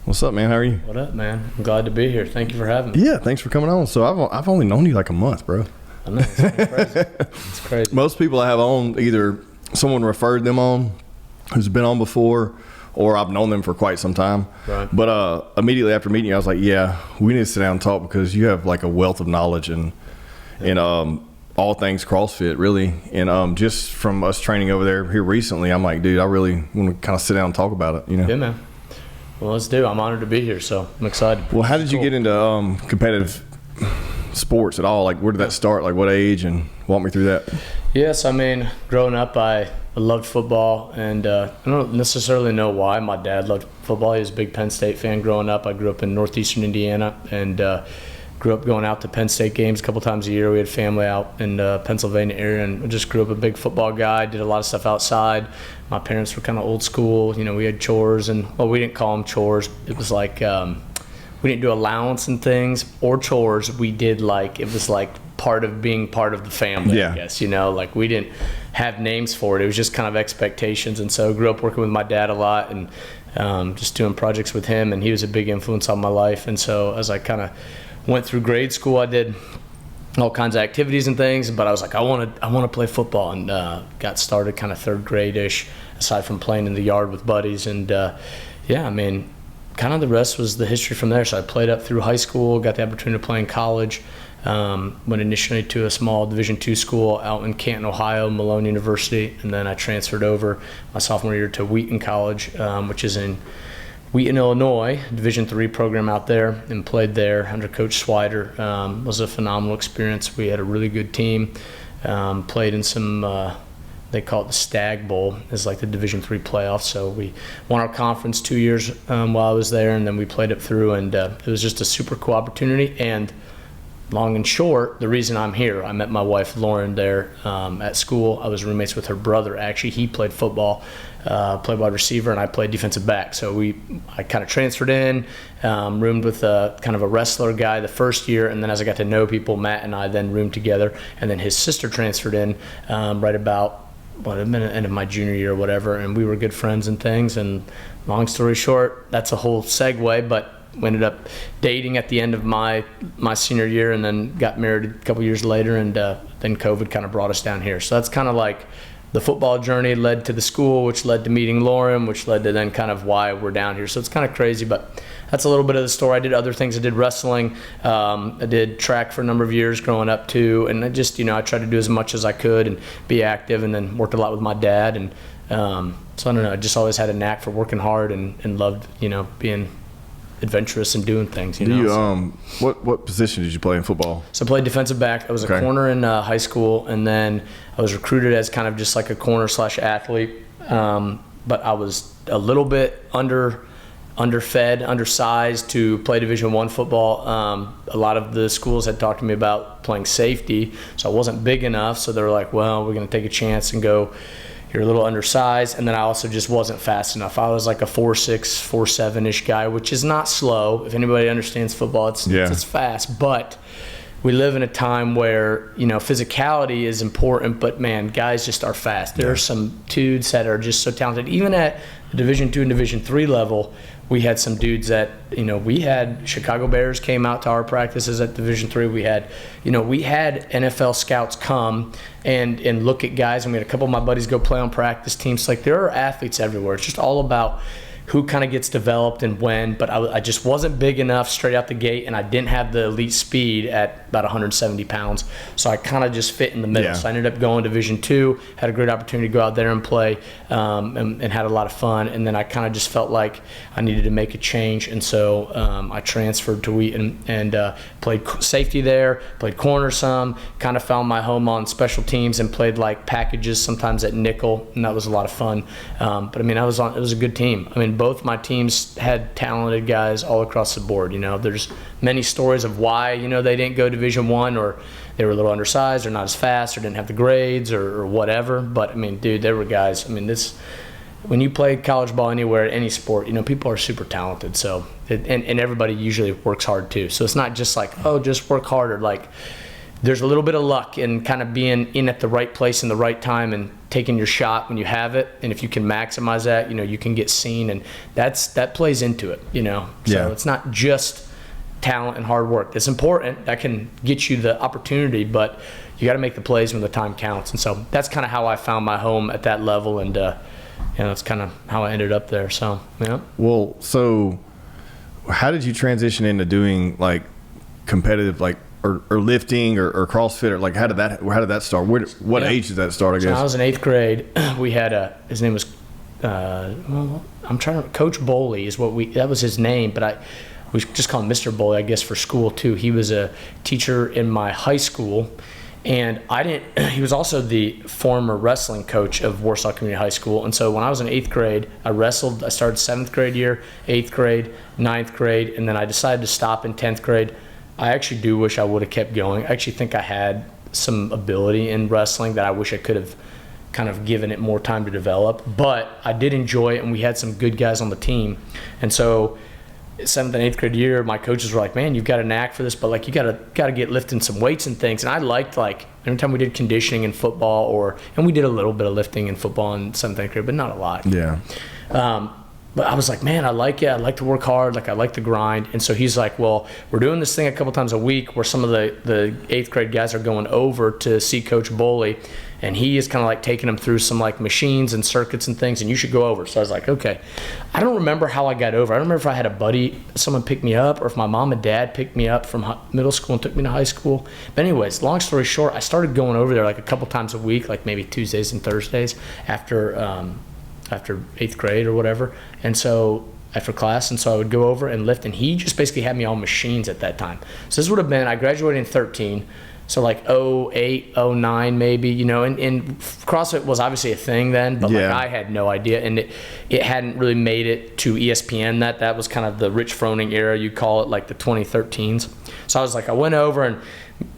What's up, man? How are you? What up, man? I'm glad to be here. Thank you for having me. Yeah, thanks for coming on. So I've only known you like a month, bro. I know, it's crazy. It's crazy. Most people I have on, either someone referred them on who's been on before, or I've known them for quite some time. Right. But immediately after meeting you, I was like, yeah, we need to sit down and talk because you have like a wealth of knowledge and all things CrossFit, really. And just from us training over there here recently, I'm like, dude, I really want to kind of sit down and talk about it, you know? Yeah, man. Well, let's do. I'm honored to be here, so I'm excited. Well, how did you get into competitive sports at all? Like, where did that start? Like, what age? And walk me through that. Yes, I mean, growing up, I loved football, and I don't necessarily know why. My dad loved football. He was a big Penn State fan growing up. I grew up in northeastern Indiana, and grew up going out to Penn State games a couple times a year. We had family out in the Pennsylvania area, and I just grew up a big football guy, did a lot of stuff outside. My parents were kind of old school. You know, we had chores, and, well, we didn't call them chores. It was like we didn't do allowance and things or chores. We did it was like part of being part of the family, yeah. I guess, you know, like we didn't have names for it. It was just kind of expectations. And so I grew up working with my dad a lot and just doing projects with him, and he was a big influence on my life. And so as I kind of went through grade school, I did all kinds of activities and things, but I was like, I want to play football, and got started kind of third grade-ish, aside from playing in the yard with buddies. And yeah, I mean, kind of the rest was the history from there. So I played up through high school, got the opportunity to play in college, went initially to a small Division II school out in Canton, Ohio, Malone University, and then I transferred over my sophomore year to Wheaton College, which is in Wheaton, Illinois, Division III program out there, and played there under Coach Swider. Was a phenomenal experience. We had a really good team. Played in some, they call it the Stag Bowl, is like the Division III playoffs. So we won our conference 2 years while I was there, and then we played it through, and it was just a super cool opportunity. And long and short, the reason I'm here, I met my wife Lauren there at school. I was roommates with her brother. Actually, he played football, played wide receiver, and I played defensive back. So I kind of transferred in, roomed with kind of a wrestler guy the first year, and then as I got to know people, Matt and I then roomed together, and then his sister transferred in right about the end of my junior year or whatever, and we were good friends and things. And long story short, that's a whole segue, but we ended up dating at the end of my senior year, and then got married a couple years later, and then COVID kind of brought us down here. So that's kind of like the football journey led to the school, which led to meeting Lauren, which led to then kind of why we're down here. So it's kind of crazy, but that's a little bit of the story. I did other things. I did wrestling. I did track for a number of years growing up too, and I just, I tried to do as much as I could and be active, and then worked a lot with my dad. And so I don't know, I just always had a knack for working hard and loved, being adventurous and doing things. What position did you play in football? So I played defensive back. I was a corner in high school, and then I was recruited as kind of just like a corner/athlete. But I was a little bit underfed, undersized to play Division I football. A lot of the schools had talked to me about playing safety, so I wasn't big enough. So they were like, well, we're going to take a chance and go, you're a little undersized. And then I also just wasn't fast enough. I was like a 4'6", 4'7"-ish guy, which is not slow. If anybody understands football, it's fast. But we live in a time where, physicality is important, but man, guys just are fast. There are some dudes that are just so talented. Even at the Division II and Division III level, we had some dudes that, we had Chicago Bears came out to our practices at Division III. We had NFL scouts come and look at guys, and we had a couple of my buddies go play on practice teams. Like, there are athletes everywhere. It's just all about who kind of gets developed and when, but I just wasn't big enough straight out the gate, and I didn't have the elite speed at about 170 pounds, so I kind of just fit in the middle. Yeah. So I ended up going Division II, had a great opportunity to go out there and play, and had a lot of fun, and then I kind of just felt like I needed to make a change, and so I transferred to Wheaton and played safety there, played corner some, kind of found my home on special teams, and played like packages sometimes at nickel, and that was a lot of fun. But I mean, it was a good team. I mean, both my teams had talented guys all across the board. There's many stories of why, they didn't go Division I, or they were a little undersized, or not as fast, or didn't have the grades, or whatever. But I mean, dude, there were guys. I mean, when you play college ball anywhere, any sport, people are super talented. So, and everybody usually works hard too. So it's not just like, oh, just work harder. Like, there's a little bit of luck in kind of being in at the right place in the right time and taking your shot when you have it. And if you can maximize that, you can get seen, and that plays into it, So it's not just talent and hard work. It's important. That can get you the opportunity, but you got to make the plays when the time counts. And so that's kind of how I found my home at that level, and that's kind of how I ended up there. So, yeah. Well, so how did you transition into doing like competitive, like, or lifting or CrossFit, or like how did that start? What age did that start? I guess when I was in 8th grade, we had his name was Coach Boley is that was his name, but we just call him Mr. Boley, I guess, for school too. He was a teacher in my high school, and he was also the former wrestling coach of Warsaw Community High School. And so when I was in 8th grade, I wrestled. I started 7th grade year, 8th grade, 9th grade, and then I decided to stop in 10th grade. I actually do wish I would have kept going. I actually think I had some ability in wrestling that I wish I could have kind of given it more time to develop, but I did enjoy it, and we had some good guys on the team. And so 7th and 8th grade year, my coaches were like, man, you've got a knack for this, but like you gotta get lifting some weights and things. And I liked, like, every time we did conditioning in football, and we did a little bit of lifting in football in 7th and 8th grade, but not a lot. Yeah. But I was like, man, I like it. I like to work hard. Like, I like to grind. And so he's like, well, we're doing this thing a couple times a week where some of the 8th grade guys are going over to see Coach Boley, and he is kind of like taking them through some like machines and circuits and things, and you should go over. So I was like, okay. I don't remember how I got over. I don't remember if I had a buddy, someone picked me up, or if my mom and dad picked me up from middle school and took me to high school. But anyways, long story short, I started going over there like a couple times a week, like maybe Tuesdays and Thursdays after 8th grade or whatever. And so after class, and so I would go over and lift, and he just basically had me on machines at that time. So this would have been, I graduated in 13, so like 08, 09 maybe, and CrossFit was obviously a thing then, but like I had no idea, and it hadn't really made it to ESPN. That was kind of the Rich Froning era, you call it, like the 2013s. So I was like, I went over, and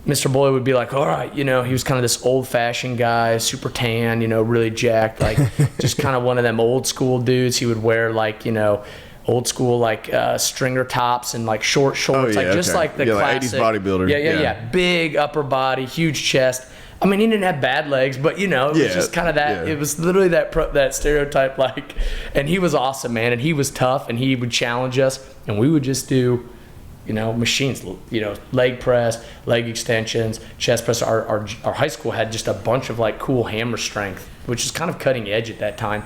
Mr. Boley would be like, all right, he was kind of this old-fashioned guy, super tan, really jacked, like just kind of one of them old school dudes. He would wear like, old school like stringer tops and like short shorts, like the classic 80s bodybuilder. Yeah. Big upper body, huge chest. I mean, he didn't have bad legs, but it was just kind of that. Yeah. It was literally that stereotype, like, and he was awesome, man, and he was tough, and he would challenge us, and we would just do machines, leg press, leg extensions, chest press. Our high school had just a bunch of like cool hammer strength, which is kind of cutting edge at that time.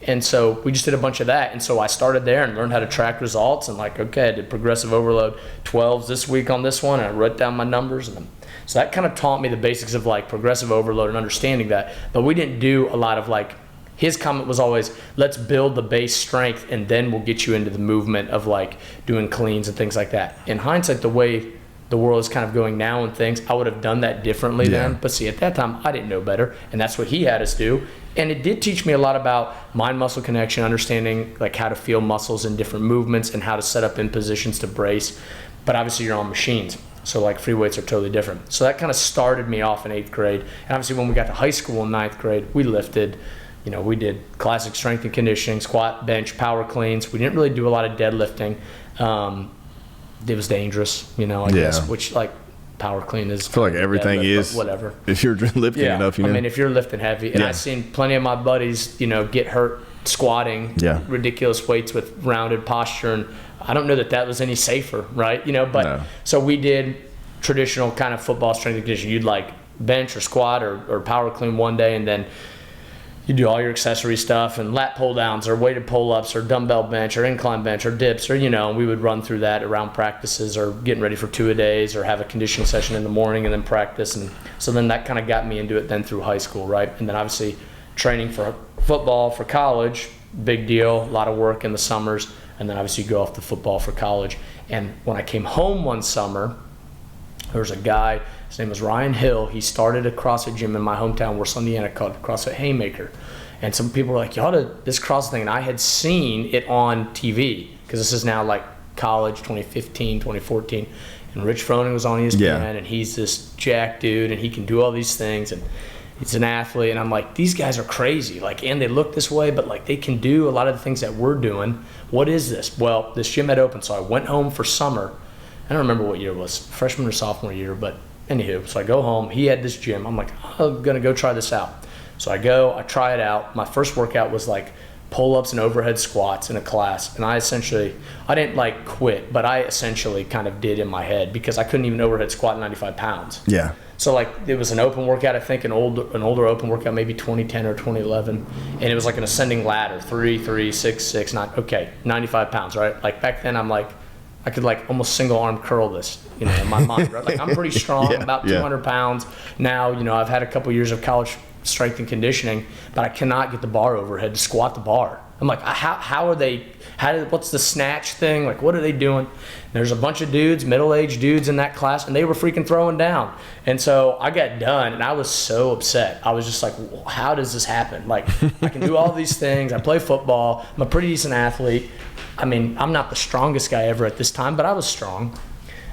And so we just did a bunch of that. And so I started there and learned how to track results, and like, okay, I did progressive overload 12s this week on this one, and I wrote down my numbers. And so that kind of taught me the basics of like progressive overload and understanding that. But we didn't do a lot of like, his comment was always, let's build the base strength, and then we'll get you into the movement of like doing cleans and things like that. In hindsight, the way the world is kind of going now and things, I would have done that differently then. But see, at that time, I didn't know better, and that's what he had us do. And it did teach me a lot about mind-muscle connection, understanding like how to feel muscles in different movements and how to set up in positions to brace. But obviously, you're on machines, so like free weights are totally different. So that kind of started me off in 8th grade. And obviously, when we got to high school in 9th grade, we lifted. We did classic strength and conditioning, squat, bench, power cleans. We didn't really do a lot of deadlifting. It was dangerous, I guess, which like power clean is. I feel like everything is. Whatever. If you're lifting enough, I mean, if you're lifting heavy. And I've seen plenty of my buddies, get hurt squatting ridiculous weights with rounded posture. And I don't know that was any safer, right? But so we did traditional kind of football strength and conditioning. You'd like bench or squat or power clean one day, and then you do all your accessory stuff and lat pull downs or weighted pull ups or dumbbell bench or incline bench or dips, or we would run through that around practices or getting ready for 2-a-days or have a conditioning session in the morning and then practice. And so then that kind of got me into it then through high school, right? And then obviously training for football for college, big deal, a lot of work in the summers, and then obviously you go off to football for college. And when I came home one summer, there was a guy, his name was Ryan Hill. He started a CrossFit gym in my hometown, Warsaw, Indiana, called CrossFit Haymaker. And some people were like, y'all did this CrossFit thing. And I had seen it on TV, because this is now like college, 2015, 2014. And Rich Froning was on ESPN, and he's this jack dude, and he can do all these things, and he's an athlete. And I'm like, these guys are crazy. Like, and they look this way, but like they can do a lot of the things that we're doing. What is this? Well, this gym had opened, so I went home for summer. I don't remember what year it was, freshman or sophomore year, but Anywho, so I go home. He had this gym. I'm like, I'm going to go try this out. So I go, I try it out. My first workout was like pull-ups and overhead squats in a class. And I didn't like quit, but I essentially kind of did in my head because I couldn't even overhead squat 95 pounds. Yeah. So like it was an open workout, I think an older open workout, maybe 2010 or 2011. And it was like an ascending ladder, 3, 3, 6, 6, 9, okay, 95 pounds, right? Like back then I'm like, I could like almost single arm curl this, you know, in my mind, right? Like I'm pretty strong, about 200 pounds. Now, you know, I've had a couple years of college strength and conditioning, but I cannot get the bar overhead to squat the bar. I'm like, what's the snatch thing? Like, what are they doing? And there's a bunch of dudes, middle-aged dudes in that class, and they were freaking throwing down. And so I got done, and I was so upset. I was just like, how does this happen? Like, I can do all these things. I play football. I'm a pretty decent athlete. I mean, I'm not the strongest guy ever at this time, but I was strong.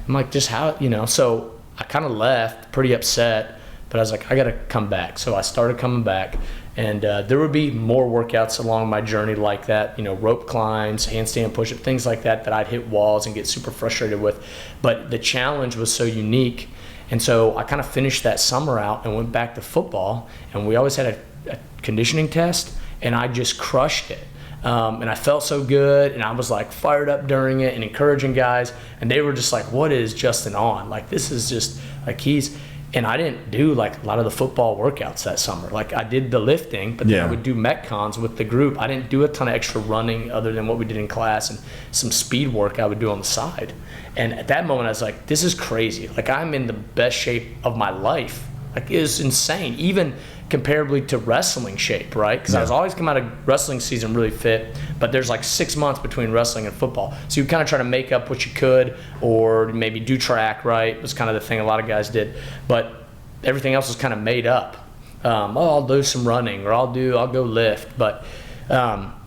I'm like, just how, you know? So I kind of left pretty upset, but I was like, I got to come back. So I started coming back. And there would be more workouts along my journey like that, you know, rope climbs, handstand push-up, things like that I'd hit walls and get super frustrated with. But the challenge was so unique. And so I kind of finished that summer out and went back to football. And we always had a conditioning test, and I just crushed it. And I felt so good, and I was like fired up during it and encouraging guys. And they were just like, what is Justin on? Like, this is just like and I didn't do like a lot of the football workouts that summer. Like I did the lifting, but then I would do Metcons with the group. I didn't do a ton of extra running other than what we did in class and some speed work I would do on the side. And at that moment I was like, this is crazy. Like I'm in the best shape of my life. Like it was insane, even comparably to wrestling shape, right? Because I was always come out of wrestling season really fit, but there's like 6 months between wrestling and football. So you kind of try to make up what you could, or maybe do track, right? It was kind of the thing a lot of guys did. But everything else was kind of made up. I'll do some running, or I'll go lift. But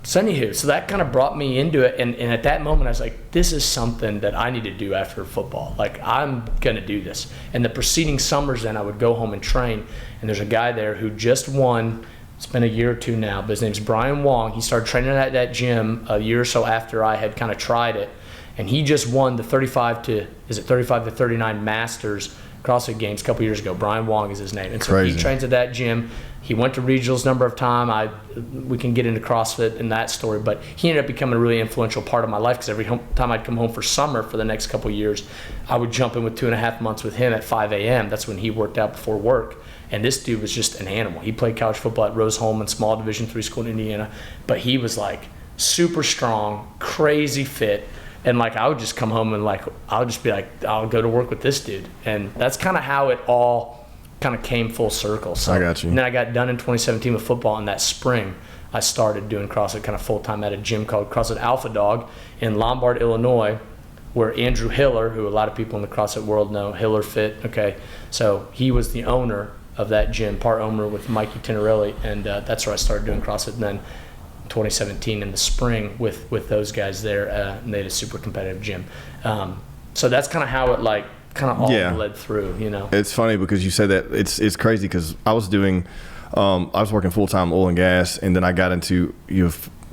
so anywho, so that kind of brought me into it. And at that moment, I was like, this is something that I need to do after football. Like, I'm going to do this. And the preceding summers, then I would go home and train. And there's a guy there who just won. It's been a year or two now, but his name's Brian Wong. He started training at that gym a year or so after I had kind of tried it. And he just won the 35 to 39 Masters CrossFit Games a couple years ago. Brian Wong is his name. And so Crazy. He trains at that gym. He went to regionals a number of times. We can get into CrossFit in that story, but he ended up becoming a really influential part of my life because every time I'd come home for summer for the next couple of years, I would jump in with 2.5 months with him at 5 a.m. That's when he worked out before work. And this dude was just an animal. He played college football at Rose-Hulman, small Division III school in Indiana, but he was like super strong, crazy fit. And like I would just come home and like I would just be like, I'll go to work with this dude. And that's kind of how it all kind of came full circle. So, I got you. And then I got done in 2017 with football, and that spring I started doing CrossFit kind of full-time at a gym called CrossFit Alpha Dog in Lombard, Illinois, where Andrew Hiller, who a lot of people in the CrossFit world know, Hiller Fit, okay, so he was the owner of that gym, part owner with Mikey Tinarelli, and that's where I started doing CrossFit. And then 2017 in the spring with those guys there, and they had a super competitive gym. So that's kind of how it like kind of all led through, you know. It's funny because you said that. It's crazy because I was doing, I was working full-time oil and gas, and then I got into,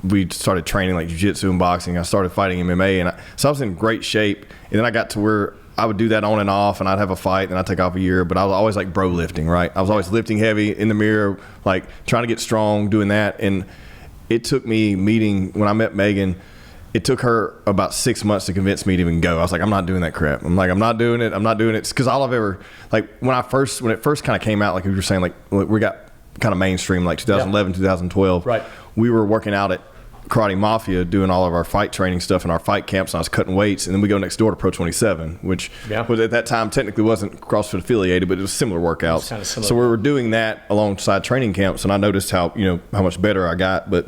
we started training like jiu-jitsu and boxing. I started fighting MMA, and so I was in great shape. And then I got to where I would do that on and off, and I'd have a fight, and I'd take off a year. But I was always like bro lifting, right? I was always lifting heavy in the mirror, like trying to get strong, doing that. And it took me when I met Megan, it took her about 6 months to convince me to even go. I was like, I'm not doing that crap. I'm not doing it. It's because all I've ever, like when it first kind of came out, like you were saying, like we got kind of mainstream, like 2011, 2012. Right. We were working out at Karate Mafia doing all of our fight training stuff in our fight camps, and I was cutting weights. And then we go next door to Pro 27, which was at that time technically wasn't CrossFit affiliated, but it was similar workouts. Kind of similar. So we were doing that alongside training camps, and I noticed how much better I got. But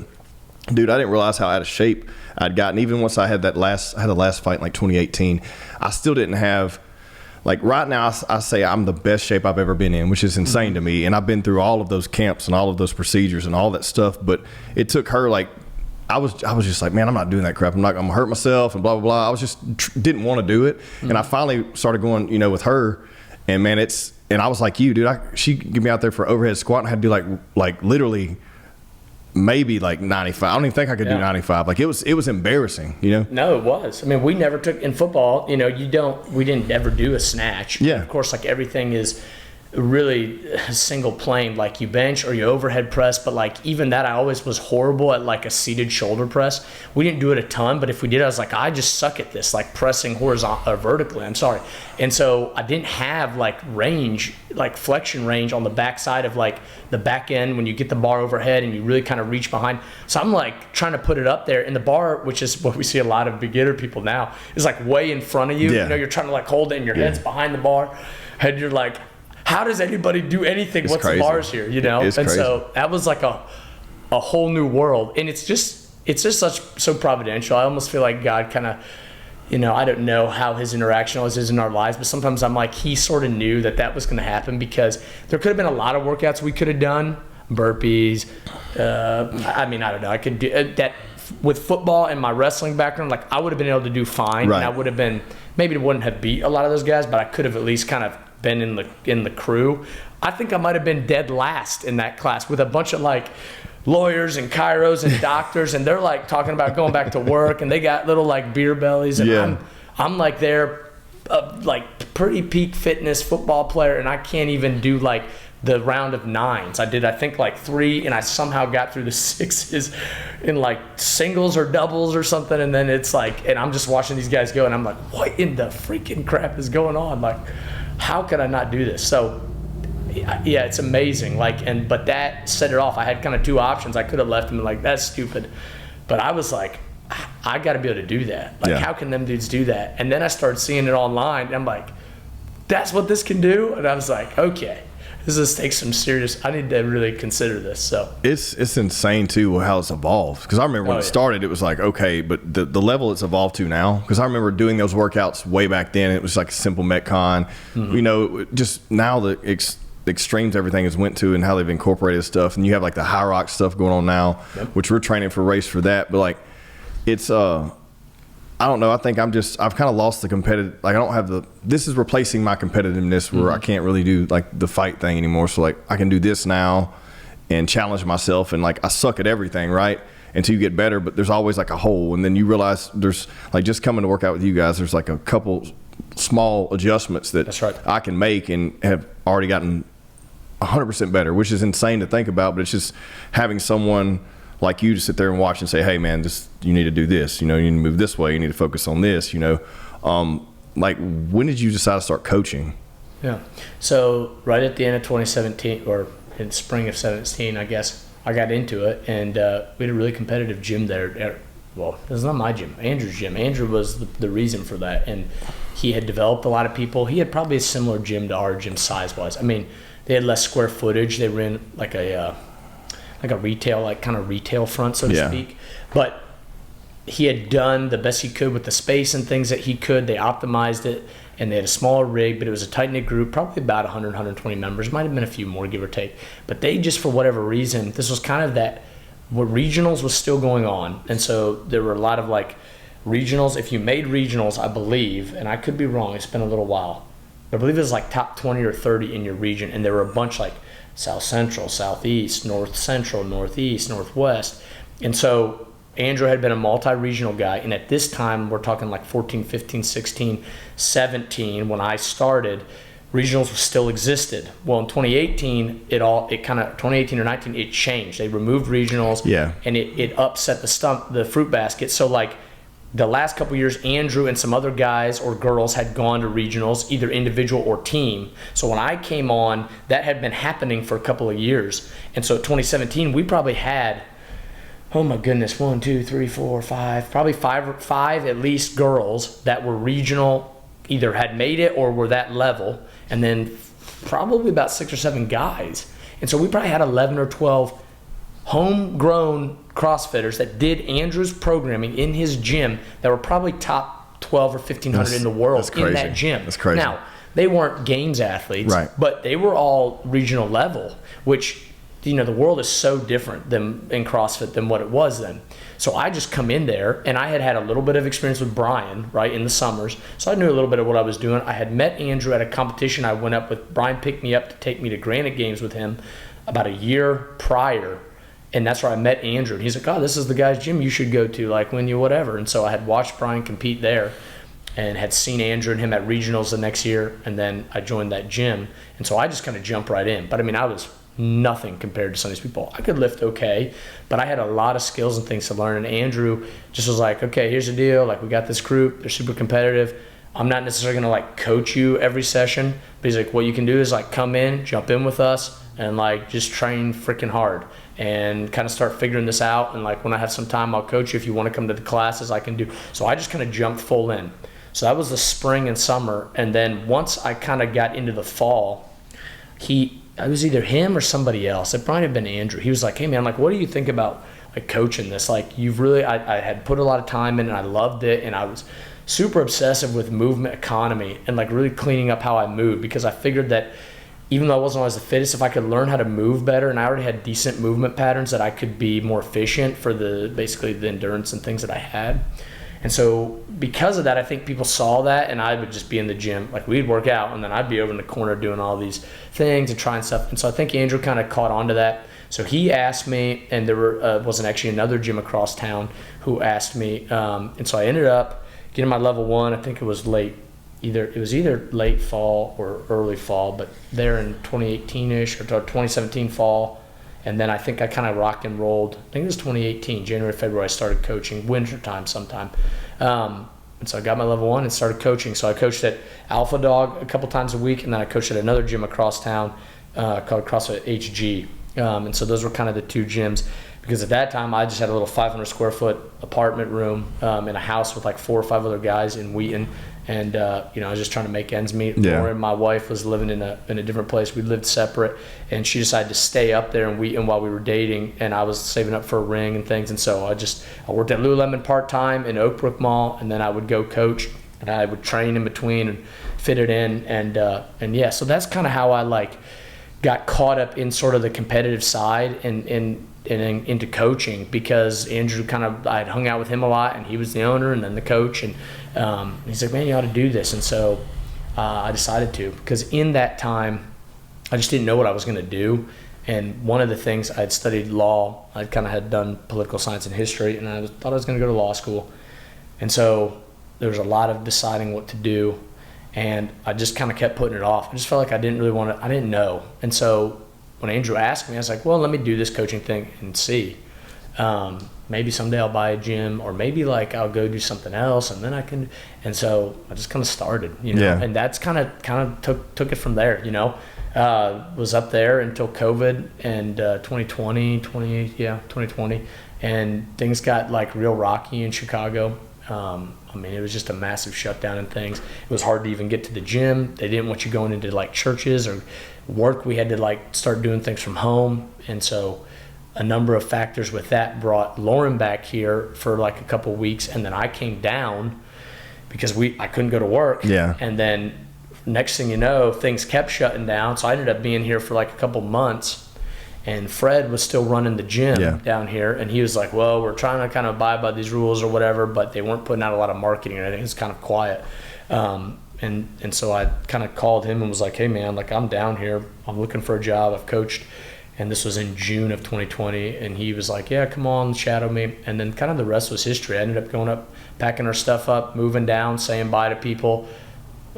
dude, I didn't realize how out of shape I'd gotten. Even once I had the last fight in like 2018, I still didn't have, like right now I say I'm the best shape I've ever been in, which is insane to me. And I've been through all of those camps and all of those procedures and all that stuff. But it took her like, I was just like, man, I'm not doing that crap. I'm gonna hurt myself and blah, blah, blah. I was just didn't want to do it. And I finally started going, with her, and man, and I was like you, dude, she get me out there for overhead squat, and I had to do like literally maybe like 95. I don't even think I could do 95. Like it was embarrassing, you know? No, it was. I mean, we never took in football, we didn't ever do a snatch. Yeah. Of course, like everything is really single plane, like you bench or you overhead press, but like even that I always was horrible at like a seated shoulder press. We didn't do it a ton, but if we did, I was like, I just suck at this, like pressing horizontal or vertically, I'm sorry. And so I didn't have like range, like flexion range on the back side of like the back end when you get the bar overhead and you really kind of reach behind. So I'm like trying to put it up there, and the bar, which is what we see a lot of beginner people now, is like way in front of you. Yeah. You're trying to like hold it and your head's behind the bar, and you're like, how does anybody do anything? It's What's crazy. the bars here, It's and crazy. so that was like a whole new world, and it's just so providential. I almost feel like God kind of, I don't know how his interaction always is in our lives, but sometimes I'm like, he sort of knew that was going to happen, because there could have been a lot of workouts we could have done, burpees. I don't know. I could do that with football and my wrestling background. Like I would have been able to do fine, Right. and I would have been, maybe wouldn't have beat a lot of those guys, but I could have at least kind of been in the crew. I think I might have been dead last in that class with a bunch of like lawyers and chiros and doctors, and they're like talking about going back to work, and they got little like beer bellies, and Yeah. I'm like there, like pretty peak fitness football player, and I can't even do like the round of nines. I think like 3, and I somehow got through the 6s in like singles or doubles or something, and then it's like, and I'm just watching these guys go, and I'm like, what in the freaking crap is going on? Like, how could I not do this? So yeah, it's amazing. Like, but that set it off. I had kind of 2 options. I could have left him like, that's stupid, but I was like, I got to be able to do that. Like, Yeah. how can them dudes do that? And then I started seeing it online, and I'm like, that's what this can do. And I was like, okay, this takes some serious. I need to really consider this. So It's insane too how it's evolved. Because I remember when Oh, it yeah. started, it was like, okay, but the level it's evolved to now. Because I remember doing those workouts way back then. It was like a simple Metcon. Just now the extremes everything has went to and how they've incorporated stuff. And you have like the high rock stuff going on now, which we're training for race for that. But like, it's I don't know. I think I've kind of lost the competitive. Like I don't have this is replacing my competitiveness where I can't really do like the fight thing anymore. So like I can do this now and challenge myself, and like I suck at everything, right? Until you get better, but there's always like a hole. And then you realize there's like, just coming to work out with you guys, there's like a couple small adjustments that That's right. I can make and have already gotten 100% better, which is insane to think about, but it's just having someone like you to sit there and watch and say, hey man, you need to do this, you need to move this way, you need to focus on this, like when did you decide to start coaching? yeah. So right at the end of 2017, or in spring of 17, I guess, I got into it, and we had a really competitive gym there. Well, it's not my gym, Andrew's gym. Andrew was the reason for that, and he had developed a lot of people. He had probably a similar gym to our gym size-wise. I mean, they had less square footage. They ran like a retail, like kind of retail front, so to Yeah. speak. But he had done the best he could with the space and things that he could. They optimized it, and they had a smaller rig, but it was a tight-knit group, probably about 100, 120 members. Might have been a few more, give or take. But they just, for whatever reason, this was kind of that, what regionals was still going on. And so there were a lot of like regionals. If you made regionals, I believe, and I could be wrong, it's been a little while, but I believe it was like top 20 or 30 in your region. And there were a bunch like South Central, Southeast, North Central, Northeast, Northwest. And so Andrew had been a multi-regional guy. And at this time, we're talking like 14, 15, 16, 17, when I started, regionals still existed. Well, in 2018, 2018 or 19, it changed. They removed regionals, Yeah. and it upset the fruit basket. So like the last couple of years, Andrew and some other guys or girls had gone to regionals, either individual or team. So when I came on, that had been happening for a couple of years. And so 2017, we probably had, oh my goodness, 1, 2, 3, 4, 5, probably five at least girls that were regional, either had made it or were that level, and then probably about 6 or 7 guys. And so we probably had 11 or 12 homegrown CrossFitters that did Andrew's programming in his gym that were probably top 12 or 1,500 in the world that's crazy. in that gym. That's crazy. Now, they weren't games athletes, Right. but they were all regional level, which, the world is so different than in CrossFit than what it was then. So I just come in there, and I had a little bit of experience with Brian, right, in the summers. So I knew a little bit of what I was doing. I had met Andrew at a competition I went up with. Brian picked me up to take me to Granite Games with him about a year prior. And that's where I met Andrew. And he's like, oh, this is the guy's gym you should go to, like when you whatever. And so I had watched Brian compete there and had seen Andrew and him at regionals the next year. And then I joined that gym. And so I just kind of jumped right in. But I mean, I was nothing compared to some of these people. I could lift okay, but I had a lot of skills and things to learn. And Andrew just was like, okay, here's the deal. Like, we got this group. They're super competitive. I'm not necessarily going to like coach you every session, but he's like, what you can do is like come in, jump in with us, and like just train freaking hard and kind of start figuring this out. And like when I have some time, I'll coach you. If you want to come to the classes, I can do. So I just kind of jumped full in. So that was the spring and summer. And then once I kind of got into the fall, it was either him or somebody else. It probably have been Andrew. He was like, hey man, like, what do you think about like coaching this? Like, you've really, I had put a lot of time in and I loved it. And I was super obsessive with movement economy and like really cleaning up how I moved, because I figured that even though I wasn't always the fittest, if I could learn how to move better, and I already had decent movement patterns, that I could be more efficient for basically the endurance and things that I had. And so because of that, I think people saw that, and I would just be in the gym. Like, we'd work out and then I'd be over in the corner doing all these things and trying stuff. And so I think Andrew kind of caught on to that. So he asked me, and there wasn't actually another gym across town who asked me. And so I ended up getting my level 1. I think it was either late fall or early fall, but there in 2018-ish or 2017 fall. And then I think I kind of rock and rolled. I think it was 2018, January, February, I started coaching, wintertime sometime. And so I got my level 1 and started coaching. So I coached at Alpha Dog a couple times a week, and then I coached at another gym across town called CrossFit HG. And so those were kind of the two gyms, because at that time I just had a little 500 square foot apartment room in a house with like 4 or 5 other guys in Wheaton. And, I was just trying to make ends meet. Yeah. Lauren, my wife, was living in a different place. We lived separate, and she decided to stay up there in Wheaton while we were dating, and I was saving up for a ring and things. And so I worked at Lululemon part-time in Oakbrook Mall, and then I would go coach, and I would train in between and fit it in. And yeah, so that's kind of how I like got caught up in sort of the competitive side and into coaching, because Andrew I'd hung out with him a lot, and he was the owner and then the coach, and he's like, man, you ought to do this. And so I decided to, because in that time I just didn't know what I was going to do. And one of the things, I'd studied law, I kind of had done political science and history, and I thought I was going to go to law school. And so there was a lot of deciding what to do, and I just kind of kept putting it off. I just felt like I didn't really want to, I didn't know. And so when Andrew asked me, I was like, well, let me do this coaching thing and see. Maybe someday I'll buy a gym, or maybe like I'll go do something else, and then I can. And so I just kind of started, Yeah. and that's kind of took it from there, was up there until COVID and 2020, and things got like real rocky in Chicago. It was just a massive shutdown and things. It was hard to even get to the gym. They didn't want you going into like churches or work. We had to like start doing things from home. And so a number of factors with that brought Lauren back here for like a couple of weeks. And then I came down because I couldn't go to work. Yeah. And then next thing you know, things kept shutting down. So I ended up being here for like a couple months. And Fred was still running the gym down here, and he was like, well, we're trying to kind of abide by these rules or whatever, but they weren't putting out a lot of marketing or anything. It was kind of quiet. And so I kind of called him and was like, hey man, like, I'm down here, I'm looking for a job, I've coached. And this was in June of 2020, and he was like, yeah, come on, shadow me. And then kind of the rest was history. I ended up going up, packing our stuff up, moving down, saying bye to people,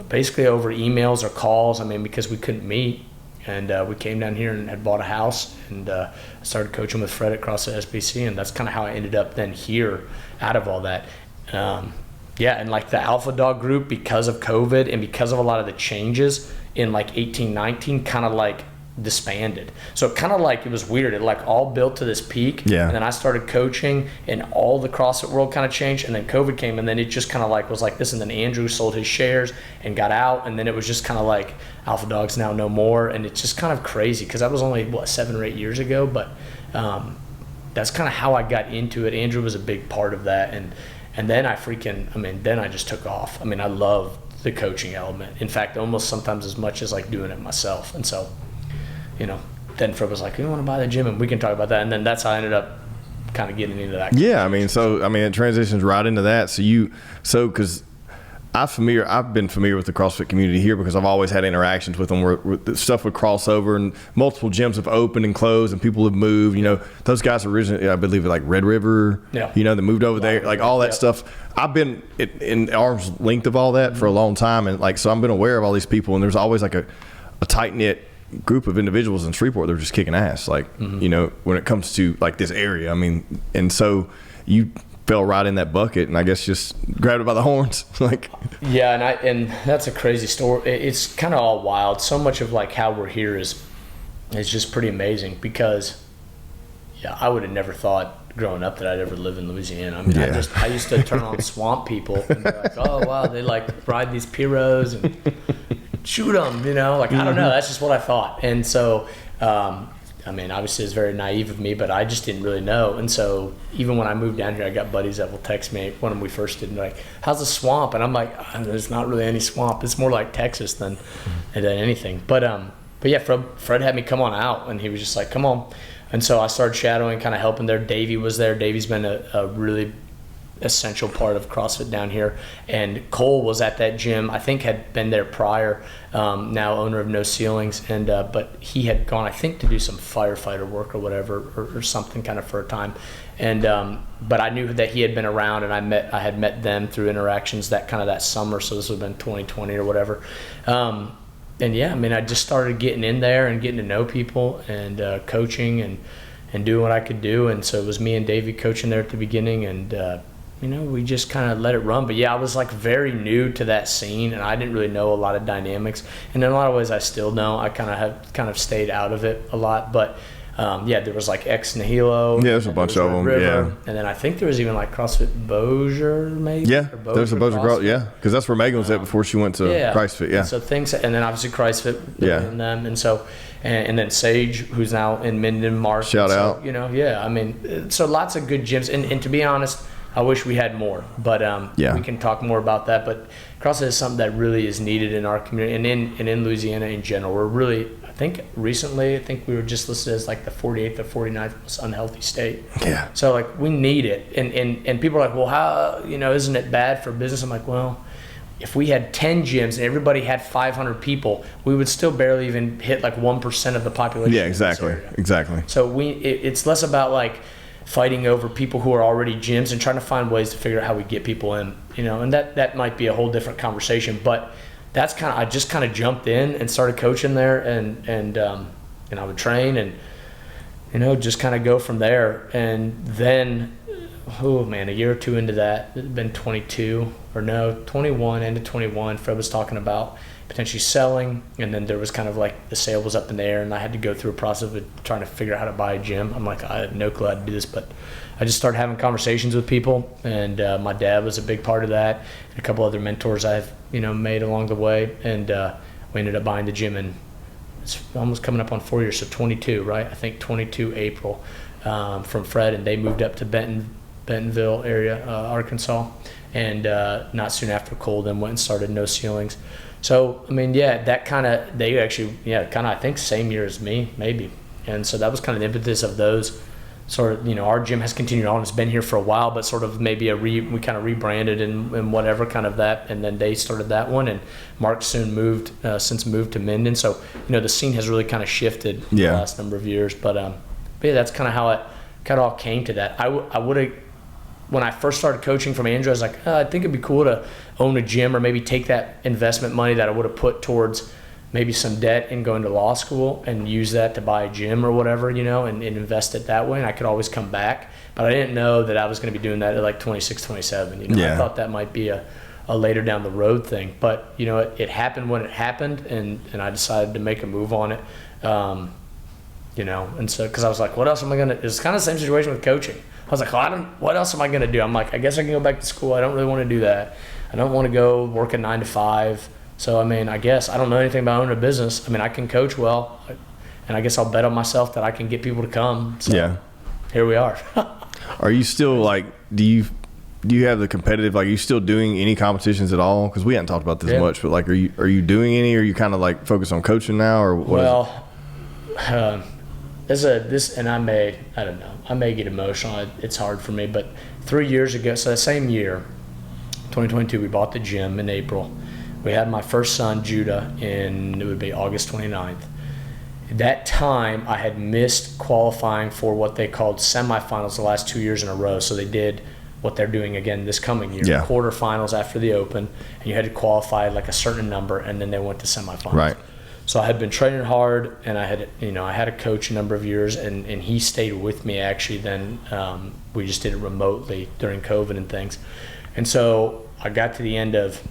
basically over emails or calls, because we couldn't meet. And we came down here and had bought a house, and I started coaching with Fred at CrossFit SBC, and that's kind of how I ended up then here out of all that. And like the Alpha Dog group, because of COVID and because of a lot of the changes in like 18, 19, kind of like disbanded. So it kind of like, it was weird. It like all built to this peak. Yeah. And then I started coaching, and all the CrossFit world kind of changed, and then COVID came, and then it just kind of like was like this. And then Andrew sold his shares and got out, and then it was just kind of like Alpha Dog's now no more. And it's just kind of crazy, because that was only 7 or 8 years ago, but that's kind of how I got into it. Andrew was a big part of that, and then then I just took off. I love the coaching element. In fact, almost sometimes as much as like doing it myself. And so, then Fred was like, you want to buy the gym? And we can talk about that. And then that's how I ended up kind of getting into that. Yeah, it transitions right into that. Because I've been familiar with the CrossFit community here because I've always had interactions with them where the stuff would cross over and multiple gyms have opened and closed and people have moved. You know, those guys originally, I believe, like Red River. Yeah. You know, they moved over there, like all that Yep. stuff. I've been in arm's length of all that for a long time, and like so I've been aware of all these people. And there's always like a tight knit group of individuals in Shreveport that are just kicking ass. Like you know, when it comes to like this area, I mean, and so you fell right in that bucket, and I guess just grabbed it by the horns, like. Yeah, and that's a crazy story. It's kind of all wild. So much of like how we're here is just pretty amazing because, yeah, I would have never thought growing up that I'd ever live in Louisiana. I mean, Yeah. I used to turn on Swamp People and be like, oh wow, they like ride these Piros and shoot them, you know, like I don't know, that's just what I thought. And so, I mean, obviously it's very naive of me, but I just didn't really know. And so even when I moved down here, I got buddies that will text me when we first did, and they're like, how's the swamp? And I'm like, there's not really any swamp. It's more like Texas than anything. But yeah, Fred had me come on out, and he was just like, come on. And so I started shadowing, kind of helping there. Davey was there. Davey's been a really essential part of CrossFit down here. And Cole was at that gym, I think had been there prior, now owner of No Ceilings, and but he had gone, I think, to do some firefighter work or whatever, or something kind of for a time. And but I knew that he had been around, and I had met them through interactions that summer, so this would have been 2020 or whatever. And yeah, I mean, I just started getting in there and getting to know people and coaching and doing what I could do. And so it was me and Davey coaching there at the beginning, and you know, we just kind of let it run. But yeah, I was like very new to that scene, and I didn't really know a lot of dynamics. And in a lot of ways, I still don't. I kind of stayed out of it a lot. But yeah, there was like Ex Nihilo. Yeah, there's a bunch of them. Yeah, and then I think there was even like CrossFit Bossier, maybe. Yeah, there's a Bossier Girl. Yeah, because that's where Megan was at before she went to CrossFit. Yeah. And so things, and then obviously CrossFit. Yeah. And them, and so. And then Sage, who's now in Minden, Mark. Shout out. You know, yeah. I mean, so lots of good gyms. And to be honest, I wish we had more. But we can talk more about that. But CrossFit is something that really is needed in our community and in Louisiana in general. We're really, I think recently, we were just listed as like the 48th or 49th most unhealthy state. Yeah. So like we need it. And people are like, well, how, you know, isn't it bad for business? I'm like, well, if we had 10 gyms and everybody had 500 people, we would still barely even hit like 1% of the population. Yeah, exactly. So it's less about like fighting over people who are already gyms and trying to find ways to figure out how we get people in, you know, and that might be a whole different conversation. But that's I just kind of jumped in and started coaching there, and I would train and, you know, just kind of go from there. And then, oh man, a year or two into that, it had been 21, end of 21, Fred was talking about potentially selling, and then there was kind of like the sale was up in the air, and I had to go through a process of trying to figure out how to buy a gym. I'm like, I have no clue how to do this, but I just started having conversations with people, and my dad was a big part of that, and a couple other mentors I've, you know, made along the way, and we ended up buying the gym, and it's almost coming up on 4 years, so 22, right? I think 22 April, from Fred, and they moved up to Bentonville area, Arkansas, and not soon after Cole then went and started No Ceilings. So I mean, yeah, that they actually, I think same year as me, maybe. And so that was kind of the impetus of those sort of, you know, our gym has continued on. It's been here for a while, but sort of maybe we kind of rebranded and whatever kind of that, and then they started that one, and Mark soon moved to Minden. So, you know, the scene has really kind of shifted the last number of years, but yeah, that's kind of how it kind of all came to that. I would have, when I first started coaching from Andrew, I was like, I think it'd be cool to own a gym, or maybe take that investment money that I would have put towards maybe some debt in going to law school and use that to buy a gym or whatever, you know, and invest it that way. And I could always come back. But I didn't know that I was going to be doing that at like 26, 27. You know, I thought that might be a later down the road thing. But, you know, it happened when it happened, and I decided to make a move on it. You know, and so, because I was like, what else am I going to, it's kind of the same situation with coaching. I was like, what else am I going to do? I'm like, I guess I can go back to school. I don't really want to do that. I don't want to go work a 9 to 5. So, I mean, I guess I don't know anything about owning a business. I mean, I can coach well, and I guess I'll bet on myself that I can get people to come. So here we are. Are you still like, do you have the competitive, like, are you still doing any competitions at all? Because we hadn't talked about this much, but like, are you doing any, or are you kind of like focused on coaching now, or what? Well, and I may get emotional. It's hard for me, but 3 years ago, so the same year, 2022, we bought the gym in April. We had my first son, Judah, it would be August 29th. At that time, I had missed qualifying for what they called semifinals the last 2 years in a row. So they did what they're doing again this coming year, quarterfinals after the Open, and you had to qualify like a certain number, and then they went to semifinals. Right. So I had been training hard, and I had a coach a number of years, and he stayed with me actually. Then we just did it remotely during COVID and things, and so I got to the end of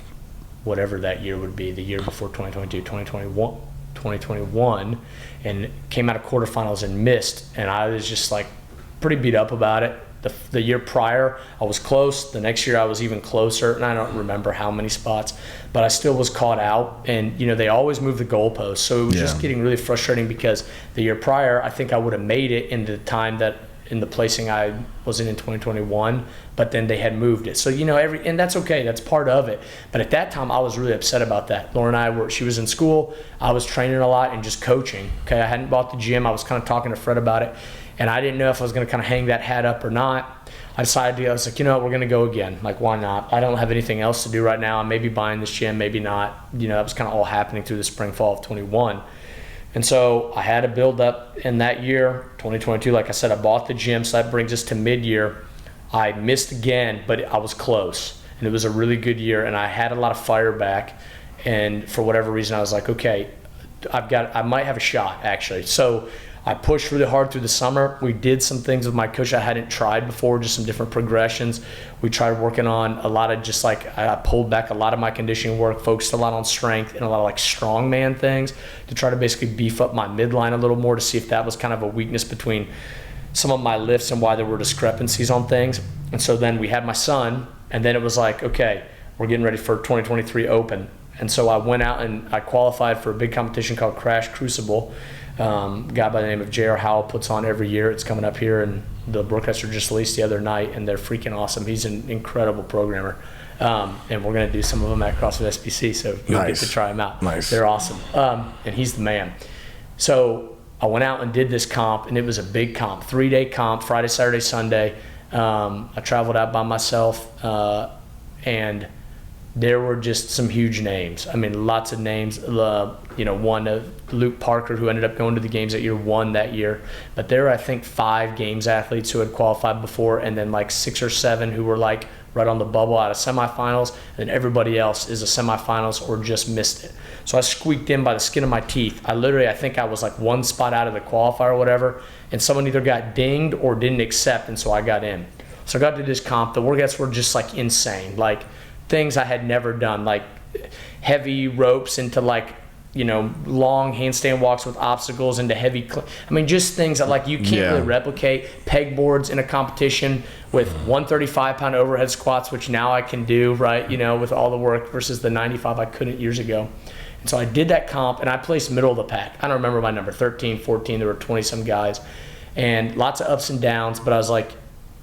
whatever that year would be, the year before 2022, 2021, and came out of quarterfinals and missed, and I was just like pretty beat up about it. The year prior, I was close. The next year, I was even closer, and I don't remember how many spots, but I still was caught out. And, they always move the goalposts. So it was just getting really frustrating because the year prior, I think I would have made it in the time in the placing I was in 2021, but then they had moved it. So, and that's okay. That's part of it. But at that time, I was really upset about that. Laura and I she was in school. I was training a lot and just coaching. Okay, I hadn't bought the gym. I was kind of talking to Fred about it. And I didn't know if I was going to kind of hang that hat up or not. I decided I was like, we're going to go again. Like, why not? I don't have anything else to do right now. I may be buying this gym, maybe not. That was kind of all happening through the spring, fall of 21. And so I had to build up in that year, 2022. Like I said, I bought the gym, so that brings us to mid-year. I missed again, but I was close. And it was a really good year, and I had a lot of fire back. And for whatever reason, I was like, okay, I might have a shot, actually. So I pushed really hard through the summer. We did some things with my coach I hadn't tried before, just some different progressions. We tried working on a lot of I pulled back a lot of my conditioning work, focused a lot on strength and a lot of strongman things to try to basically beef up my midline a little more to see if that was kind of a weakness between some of my lifts and why there were discrepancies on things. And so then we had my son, and then it was like, okay, we're getting ready for 2023 Open. And so I went out and I qualified for a big competition called Crash Crucible. Guy by the name of J.R. Howell puts on every year. It's coming up here, and the broadcaster just released the other night, and they're freaking awesome. He's an incredible programmer, and we're going to do some of them at CrossFit SBC, so you'll get to try them out. Nice. They're awesome, and he's the man. So I went out and did this comp, and it was a big comp, 3-day comp, Friday, Saturday, Sunday. I traveled out by myself, and there were just some huge names. I mean, lots of names. One of Luke Parker, who ended up going to the games at year one that year. But there were, I think, 5 games athletes who had qualified before, and then 6 or 7 who were right on the bubble out of semifinals. And everybody else is a semifinals or just missed it. So I squeaked in by the skin of my teeth. I think I was 1 spot out of the qualifier or whatever, and someone either got dinged or didn't accept, and so I got in. So I got to this comp. The workouts were just insane. Things I had never done, heavy ropes into long handstand walks with obstacles into heavy, just things that you can't really replicate. Pegboards in a competition with 135-pound overhead squats, which now I can do, right? With all the work versus the 95 I couldn't years ago. And so I did that comp, and I placed middle of the pack. I don't remember my number, 13, 14, there were 20-some guys, and lots of ups and downs, but I was like,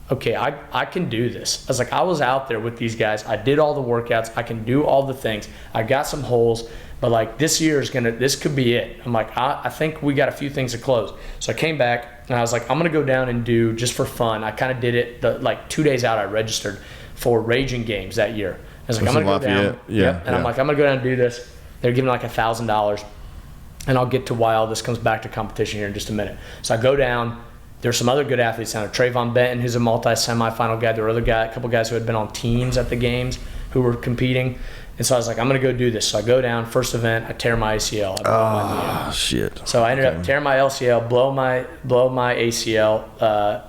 okay, I can do this. I was out there with these guys. I did all the workouts. I can do all the things. I got some holes, but this year this could be it. I'm I think we got a few things to close. So I came back and I was I'm gonna go down and do, just for fun. I kind of did it 2 days out. I registered for Raging Games that year. I was I'm gonna go down. I'm gonna go down and do this. They're giving $1,000, and I'll get to why all this comes back to competition here in just a minute. So I go down. There's some other good athletes down there. Trayvon Benton, who's a multi-semifinal guy. There were a couple guys who had been on teams at the games who were competing. And so I was I'm going to go do this. So I go down, first event, I tear my ACL. Oh, shit. So I ended up tearing my LCL, blow my ACL,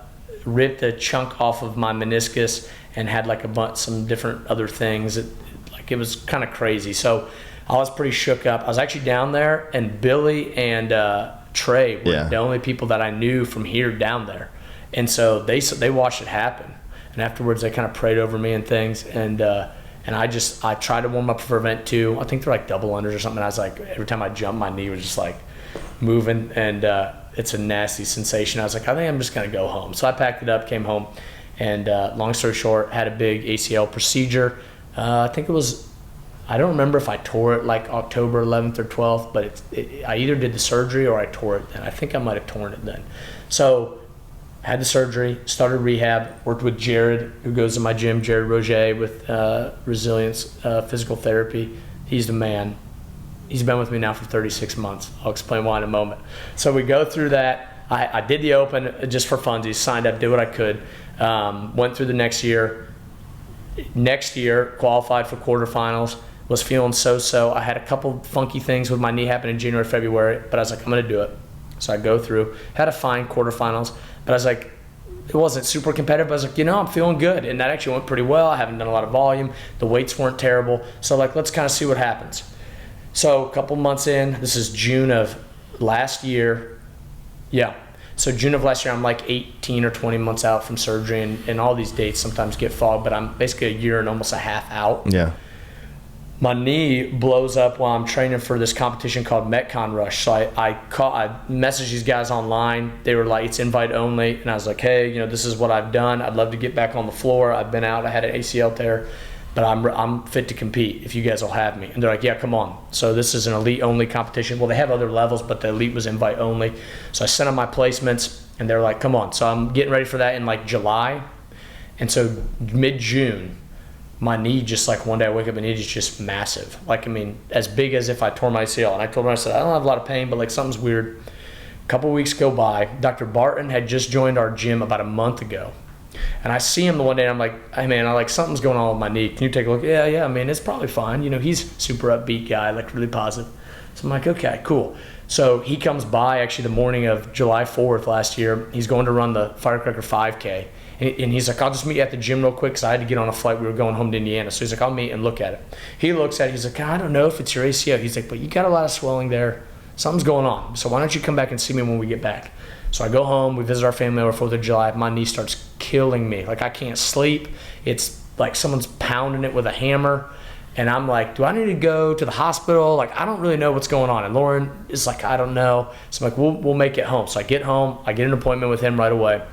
ripped a chunk off of my meniscus, and had some different other things. It was kind of crazy. So I was pretty shook up. I was actually down there, and Billy and Trey were the only people that I knew from here down there, and so they watched it happen, and afterwards they kind of prayed over me and things, and I tried to warm up for event 2. I think they're double unders or something. I was every time I jumped, my knee was just moving, and it's a nasty sensation. I was I think I'm just gonna go home. So I packed it up, came home, and long story short, had a big ACL procedure. I think it was, I don't remember if I tore it October 11th or 12th, but I either did the surgery or I tore it then. I think I might have torn it then. So had the surgery, started rehab, worked with Jared, who goes to my gym, Jared Roger with Resilience Physical Therapy. He's the man. He's been with me now for 36 months. I'll explain why in a moment. So we go through that. I did the Open just for funsies, signed up, did what I could. Went through the next year. Next year, qualified for quarterfinals. Was feeling so-so. I had a couple funky things with my knee happen in January, February, but I was like, I'm going to do it. So I go through. Had a fine quarterfinals, but I was like, it wasn't super competitive. But I was like, I'm feeling good. And that actually went pretty well. I haven't done a lot of volume. The weights weren't terrible. So like, let's kind of see what happens. So a couple months in, this is June of last year. Yeah. So June of last year, I'm like 18 or 20 months out from surgery, and all these dates sometimes get fogged, but I'm basically a year and almost a half out. Yeah. My knee blows up while I'm training for this competition called Metcon Rush. So I messaged these guys online. They were like, it's invite only. And I was like, hey, this is what I've done. I'd love to get back on the floor. I've been out. I had an ACL tear, but I'm fit to compete if you guys will have me. And they're like, yeah, come on. So this is an elite only competition. Well, they have other levels, but the elite was invite only. So I sent them my placements, and they're like, come on. So I'm getting ready for that in like July. And so mid-June, my knee just like one day I wake up and it is just massive. Like, as big as if I tore my ACL. And I told her, I said, I don't have a lot of pain, but like something's weird. A couple weeks go by. Dr. Barton had just joined our gym about a month ago. And I see him the one day and I'm like, hey man, something's going on with my knee. Can you take a look? Yeah, it's probably fine. He's super upbeat guy, like really positive. So I'm like, okay, cool. So he comes by actually the morning of July 4th last year. He's going to run the Firecracker 5K. And he's like, I'll just meet you at the gym real quick because I had to get on a flight. We were going home to Indiana. So he's like, I'll meet and look at it. He looks at it. He's like, I don't know if it's your ACL. He's like, but you got a lot of swelling there. Something's going on. So why don't you come back and see me when we get back? So I go home. We visit our family over 4th of July. My knee starts killing me. Like I can't sleep. It's like someone's pounding it with a hammer. And I'm like, do I need to go to the hospital? Like, I don't really know what's going on. And Lauren is like, I don't know. So I'm like, we'll make it home. So I get home. I get an appointment with him right away.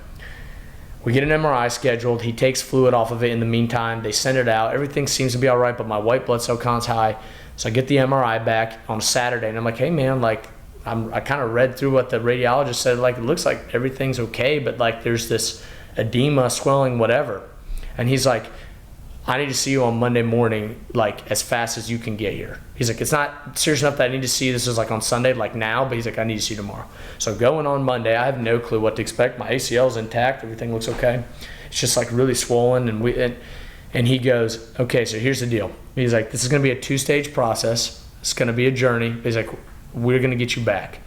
We get an MRI scheduled. He takes fluid off of it in the meantime. They send it out. Everything seems to be all right, but my white blood cell count's high. So I get the MRI back on Saturday, and I'm like, hey, man, like, I kind of read through what the radiologist said. Like, it looks like everything's okay, but, like, there's this edema, swelling, whatever. And he's like, I need to see you on Monday morning, like, as fast as you can get here. He's like, it's not serious enough that I need to see you. This is, like, on Sunday, like, now. But he's like, I need to see you tomorrow. So going on Monday, I have no clue what to expect. My ACL's intact. Everything looks okay. It's just, like, really swollen. And he goes, okay, so here's the deal. He's like, this is going to be a 2-stage process. It's going to be a journey. He's like, we're going to get you back.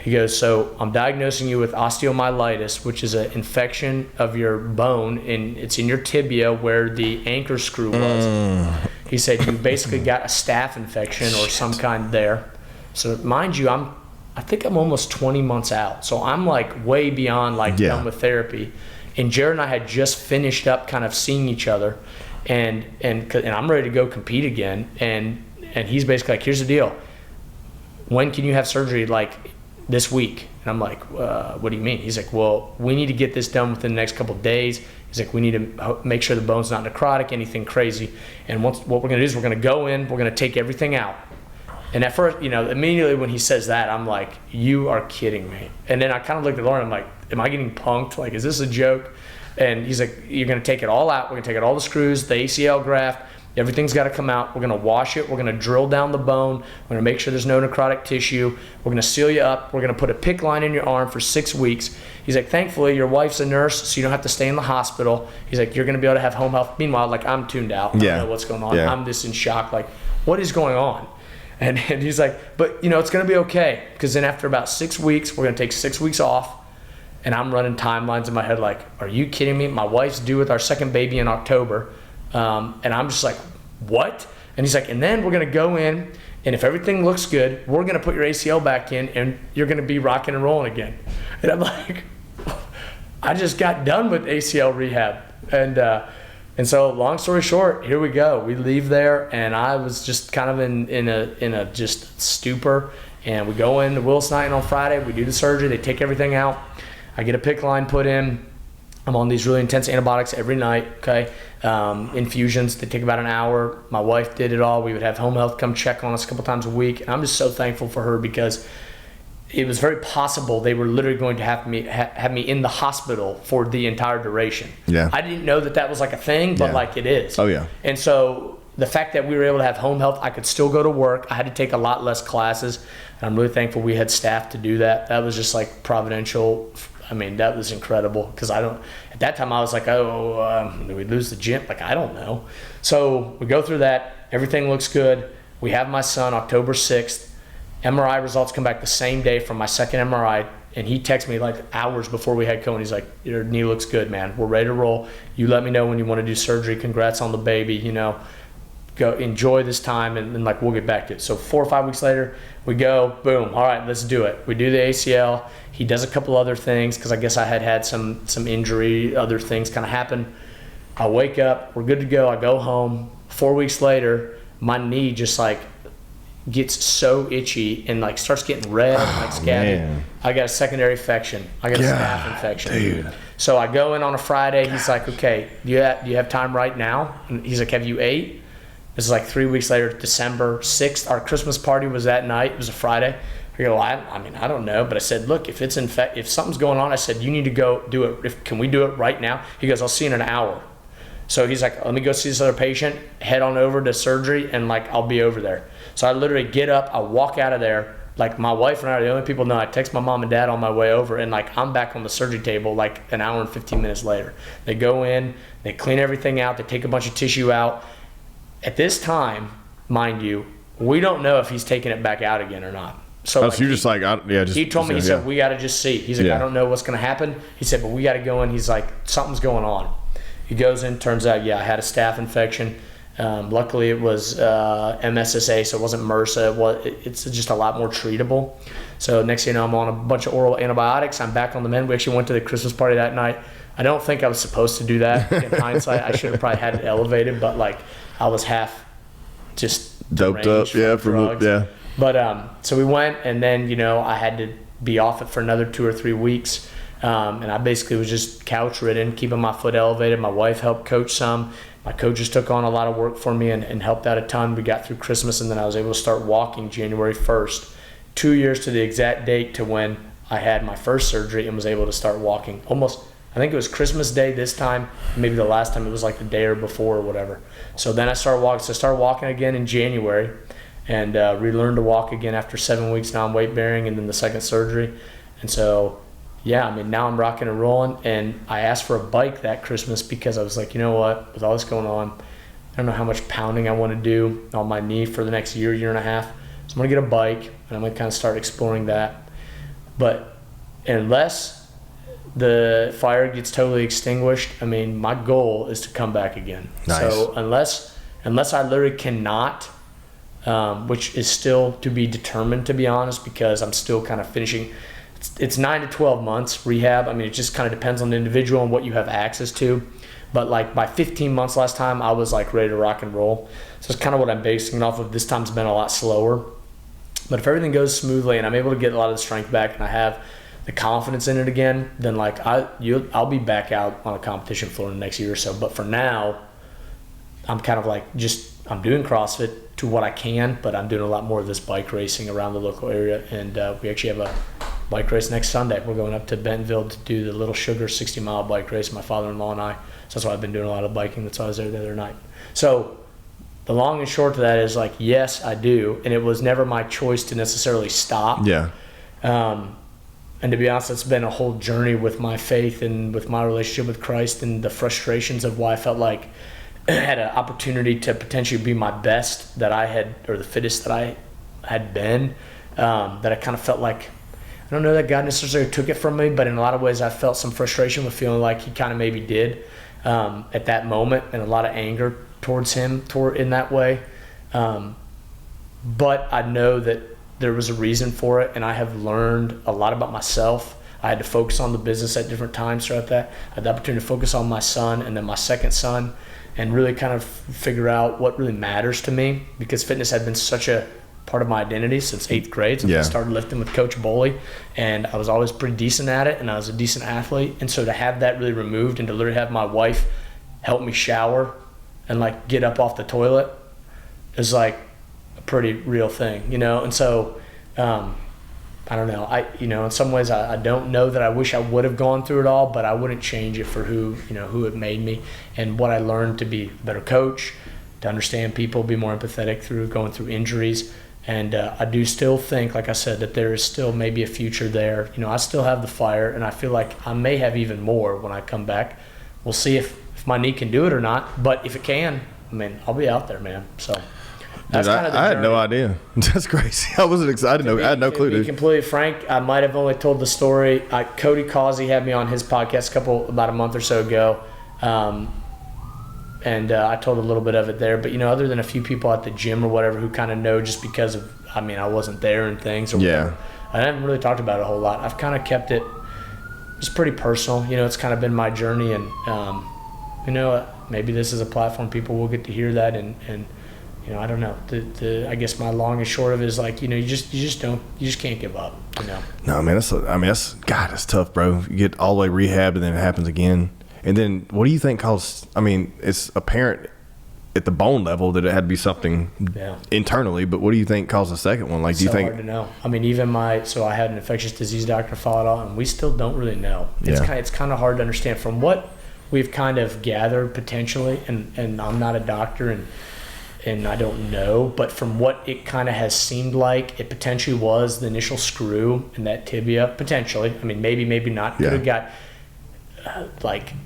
He goes, so I'm diagnosing you with osteomyelitis, which is an infection of your bone, and it's in your tibia where the anchor screw was. He said you basically got a staph infection or some kind there. So mind you, I think I'm almost 20 months out. So I'm like way beyond done with therapy. And Jared and I had just finished up kind of seeing each other, and I'm ready to go compete again. And he's basically like, here's the deal. When can you have surgery? Like, this week. And I'm like, what do you mean? He's like, well, we need to get this done within the next couple of days. He's like, we need to make sure the bone's not necrotic, anything crazy. And what we're going to do is we're going to go in, we're going to take everything out. And at first, immediately when he says that, I'm like, you are kidding me. And then I kind of looked at Lauren, I'm like, am I getting punked? Like, is this a joke? And he's like, you're going to take it all out. We're going to take out all the screws, the ACL graft. Everything's got to come out. We're going to wash it. We're going to drill down the bone. We're going to make sure there's no necrotic tissue. We're going to seal you up. We're going to put a PICC line in your arm for 6 weeks. He's like, thankfully, your wife's a nurse, so you don't have to stay in the hospital. He's like, you're going to be able to have home health. Meanwhile, like, I'm tuned out. I don't know what's going on. Yeah. I'm just in shock. Like, what is going on? And he's like, but, it's going to be okay. Because then after about 6 weeks, we're going to take 6 weeks off. And I'm running timelines in my head like, are you kidding me? My wife's due with our second baby in October. And I'm just like, what? And he's like, and then we're going to go in, and if everything looks good, we're going to put your ACL back in, and you're going to be rocking and rolling again. And I'm like, I just got done with ACL rehab. And so long story short, here we go. We leave there, and I was just kind of in a just stupor. And we go into Willis-Knighton on Friday. We do the surgery. They take everything out. I get a PICC line put in. I'm on these really intense antibiotics every night, okay? Infusions, they take about an hour. My wife did it all. We would have home health come check on us a couple times a week. And I'm just so thankful for her because it was very possible they were literally going to have me in the hospital for the entire duration. Yeah. I didn't know that was like a thing, but Yeah. like it is. Oh, yeah. And so the fact that we were able to have home health, I could still go to work. I had to take a lot less classes. And I'm really thankful we had staff to do that. That was just like providential. I mean, that was incredible because at that time I was like, did we lose the gym? Like, I don't know. So we go through that. Everything looks good. We have my son October 6th. MRI results come back the same day from my second MRI. And he texted me like hours before we had Cohen. He's like, your knee looks good, man. We're ready to roll. You let me know when you want to do surgery. Congrats on the baby, Go enjoy this time, and then like we'll get back to it. So 4 or 5 weeks later, we go, boom, all right, let's do it. We do the ACL. He does a couple other things because I guess I had some injury, other things kind of happen. I wake up, we're good to go. I go home. 4 weeks later, my knee just like gets so itchy and like starts getting red, like scabby. Man. I got a secondary infection. I got a staph infection. Dude. So I go in on a Friday. He's like, okay, do you have time right now? And he's like, have you ate? This is like 3 weeks later, December 6th. Our Christmas party was that night. It was a Friday. I go, I don't know. But I said, look, if something's going on, I said, you need to go do it. Can we do it right now? He goes, I'll see you in an hour. So he's like, let me go see this other patient, head on over to surgery, and like I'll be over there. So I literally get up, I walk out of there. Like my wife and I are the only people know. I text my mom and dad on my way over, and like I'm back on the surgery table like an hour and 15 minutes later. They go in, they clean everything out, they take a bunch of tissue out. At this time, mind you, we don't know if he's taking it back out again or not. So, So you're just like, he told me, he said, we got to just see. He's like, Yeah. I don't know what's going to happen. He said, but we got to go in. He's like, something's going on. He goes in, turns out, I had a staph infection. Luckily, it was MSSA, so it wasn't MRSA. It's just a lot more treatable. So next thing you know, I'm on a bunch of oral antibiotics. I'm back on the mend. We actually went to the Christmas party that night. I don't think I was supposed to do that. In hindsight, I should have probably had it elevated, but like I was half just doped up, deranged from drugs. yeah. But so we went, and then I had to be off it for another 2 or 3 weeks, and I basically was just couch ridden, keeping my foot elevated. My wife helped coach some. My coaches took on a lot of work for me and helped out a ton. We got through Christmas, and then I was able to start walking January 1st, 2 years to the exact date to when I had my first surgery and was able to start walking. Almost, I think it was Christmas Day this time. Maybe the last time it was like the day or before or whatever. So then I started walking. So I started walking again in January and relearned to walk again after 7 weeks non-weight bearing and then the second surgery. And so, now I'm rocking and rolling. And I asked for a bike that Christmas because I was like, you know what, with all this going on, I don't know how much pounding I want to do on my knee for the next year and a half. So I'm going to get a bike and I'm going to kind of start exploring that. But unless the fire gets totally extinguished, my goal is to come back again. Nice. So unless I literally cannot, which is still to be determined, to be honest, because I'm still kind of finishing. It's 9 to 12 months rehab. It just kind of depends on the individual and what you have access to. But like by 15 months last time, I was like ready to rock and roll. So it's kind of what I'm basing it off of. This time's been a lot slower. But if everything goes smoothly and I'm able to get a lot of the strength back and I have the confidence in it again, then like I'll be back out on a competition floor in the next year or so. But for now, I'm kind of like I'm doing CrossFit to what I can, but I'm doing a lot more of this bike racing around the local area. And we actually have a bike race next Sunday. We're going up to Bentonville to do the Little Sugar 60-mile bike race, my father-in-law and I. So that's why I've been doing a lot of biking. That's why I was there the other night. So the long and short of that is like, yes, I do. And it was never my choice to necessarily stop. Yeah. And to be honest, it's been a whole journey with my faith and with my relationship with Christ and the frustrations of why I felt like I had an opportunity to potentially be my best that I had, or the fittest that I had been, that I kind of felt like, I don't know that God necessarily took it from me, but in a lot of ways I felt some frustration with feeling like he kind of maybe did at that moment, and a lot of anger towards him in that way. But I know that there was a reason for it, and I have learned a lot about myself. I had to focus on the business at different times throughout that. I had the opportunity to focus on my son and then my second son and really kind of figure out what really matters to me, because fitness had been such a part of my identity since 8th grade. So I started lifting with Coach Boley, and I was always pretty decent at it, and I was a decent athlete. And so to have that really removed and to literally have my wife help me shower and like get up off the toilet is like a pretty real thing, And so I don't know. In some ways, I don't know that I wish I would have gone through it all, but I wouldn't change it for who it made me and what I learned to be a better coach, to understand people, be more empathetic through going through injuries. And I do still think, like I said, that there is still maybe a future there. I still have the fire, and I feel like I may have even more when I come back. We'll see if my knee can do it or not. But if it can, I'll be out there, man. So that's kind of the journey. I had no idea. That's crazy. I wasn't excited. I had no clue, dude. To be completely frank, I might have only told the story. Cody Causey had me on his podcast about a month or so ago. And I told a little bit of it there. But, other than a few people at the gym or whatever who kind of know just because of, I wasn't there and things or whatever. I haven't really talked about it a whole lot. I've kind of kept it just pretty personal. It's kind of been my journey. And, maybe this is a platform people will get to hear that. And I don't know. I guess my long and short of it is like, you just can't give up, No, man, that's tough, bro. You get all the way rehabbed and then it happens again. And then what do you think caused, it's apparent at the bone level that it had to be something internally, but what do you think caused the second one? Like, do you think? Hard to know. So I had an infectious disease doctor follow it all, and we still don't really know. It's kind of hard to understand from what we've kind of gathered potentially, and I'm not a doctor and I don't know, but from what it kind of has seemed like, it potentially was the initial screw in that tibia, potentially. Maybe not. Could have got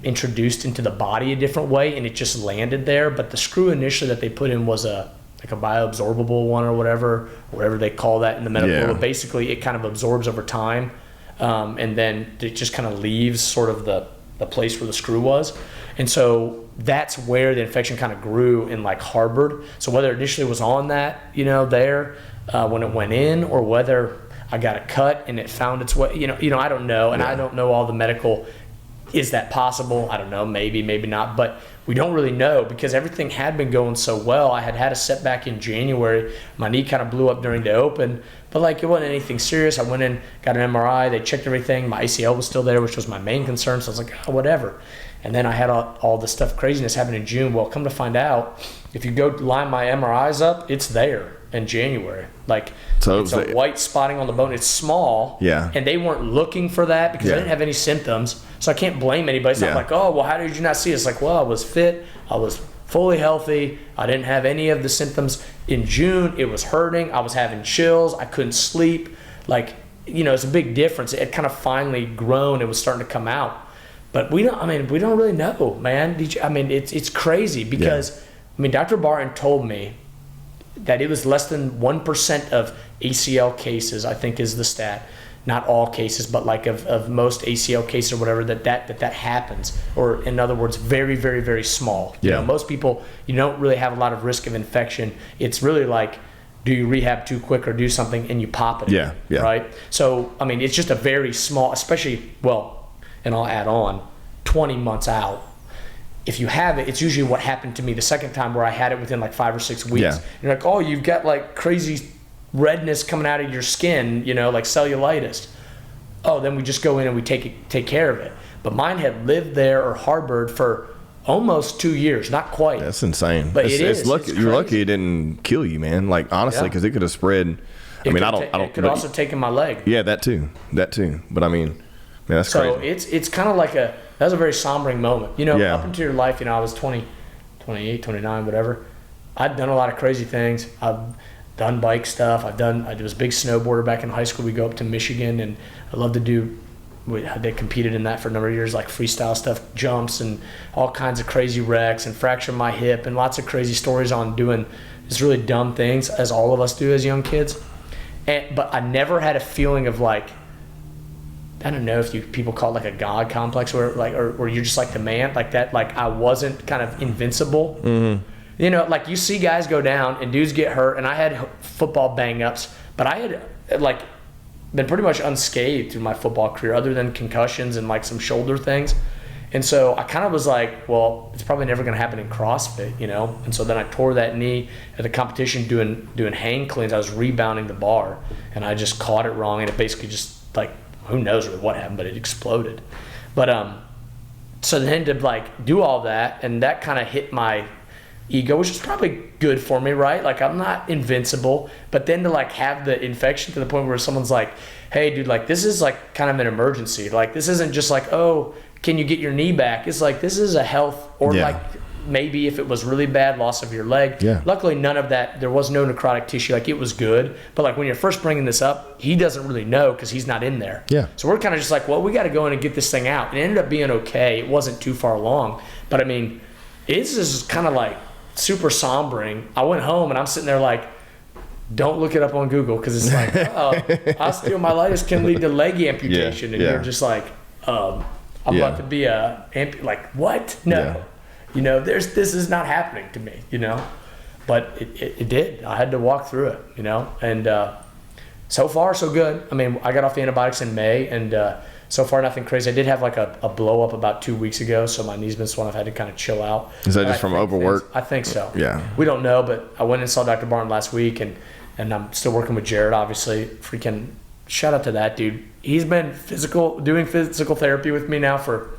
introduced into the body a different way and it just landed there, but the screw initially that they put in was a bioabsorbable one or whatever they call that in the medical world. Basically it kind of absorbs over time, and then it just kind of leaves sort of the place where the screw was, and so that's where the infection kind of grew and harbored. So whether it initially was on that there when it went in, or whether I got a cut and it found its way, I don't know, and I don't know all the medical. Is that possible? I don't know. Maybe not. But we don't really know because everything had been going so well. I had a setback in January. My knee kind of blew up during the open, but it wasn't anything serious. I went in, got an MRI. They checked everything. My ACL was still there, which was my main concern. So I was like, whatever. And then I had all the stuff craziness happen in June. Well, come to find out, if you go line my MRIs up, it's there in January. So it's a white spotting on the bone. It's small. Yeah. And they weren't looking for that because I didn't have any symptoms. So I can't blame anybody. It's not how did you not see it? It's I was fit. I was fully healthy. I didn't have any of the symptoms. In June, it was hurting. I was having chills. I couldn't sleep. It's a big difference. It had kind of finally grown. It was starting to come out. But we don't really know, man. It's crazy because, Dr. Barton told me that it was less than 1% of ACL cases, I think is the stat. Not all cases, but of most ACL cases or whatever, that happens. Or in other words, very, very, very small. Most people, you don't really have a lot of risk of infection. It's really do you rehab too quick or do something and you pop it? Yeah. Right? So, it's just a very small, especially, and I'll add on, 20 months out. If you have it, it's usually what happened to me the second time where I had it within 5 or 6 weeks. Yeah. You're you've got crazy redness coming out of your skin, like cellulitis. Then we just go in and we take care of it. But mine had lived there or harbored for almost 2 years, not quite. That's insane. But it's lucky. You're lucky it didn't kill you, man. Honestly, because it could have spread. It could also taken my leg. Yeah, that too. But man, that's crazy. It's kind of that was a very sombering moment. Up into your life, I was 20, 28, 29, whatever. I'd done a lot of crazy things. I've done bike stuff. I was a big snowboarder back in high school. We go up to Michigan, and I love to do. They competed in that for a number of years, freestyle stuff, jumps, and all kinds of crazy wrecks, and fractured my hip, and lots of crazy stories on doing just really dumb things, as all of us do as young kids. But I never had a feeling of I don't know if people call it a God complex, where or you're just the man, that. I wasn't kind of invincible. Mm-hmm. You see guys go down and dudes get hurt, and I had football bang-ups, but I had been pretty much unscathed through my football career, other than concussions and some shoulder things. And so I kind of was it's probably never going to happen in CrossFit, And so then I tore that knee at the competition doing hang cleans. I was rebounding the bar, and I just caught it wrong, and it basically just who knows really what happened, but it exploded. But so then to do all that, and that kind of hit my ego, which is probably good for me, right? Like I'm not invincible, but then to like have the infection to the point where someone's like, hey dude, like this is like kind of an emergency. Like this isn't just like, oh, can you get your knee back? It's like, this is a health, or Yeah. like maybe if it was really bad, loss of your leg. Yeah. Luckily none of that, there was no necrotic tissue, like it was good. But like when you're first bringing this up, he doesn't really know because he's not in there. Yeah. So we're kind of just like, well, we got to go in and get this thing out. And it ended up being okay. It wasn't too far along. But I mean, it's just kind of like super sombering. I went home and I'm sitting there like, don't look it up on Google because it's like, osteomyelitis can lead to leg amputation. And yeah. you're just like, I'm Yeah. about to be like, what? No. Yeah. You know, this is not happening to me, you know? But it did. I had to walk through it, you know? And so far, so good. I mean, I got off the antibiotics in May, and so far, nothing crazy. I did have like a blow up about 2 weeks ago, so my knee's been swollen. I've had to kind of chill out. Is that But just I from think overwork? I think so. Yeah. We don't know, but I went and saw Dr. Barton last week, and I'm still working with Jared, obviously. Freaking shout out to that dude. He's been doing physical therapy with me now for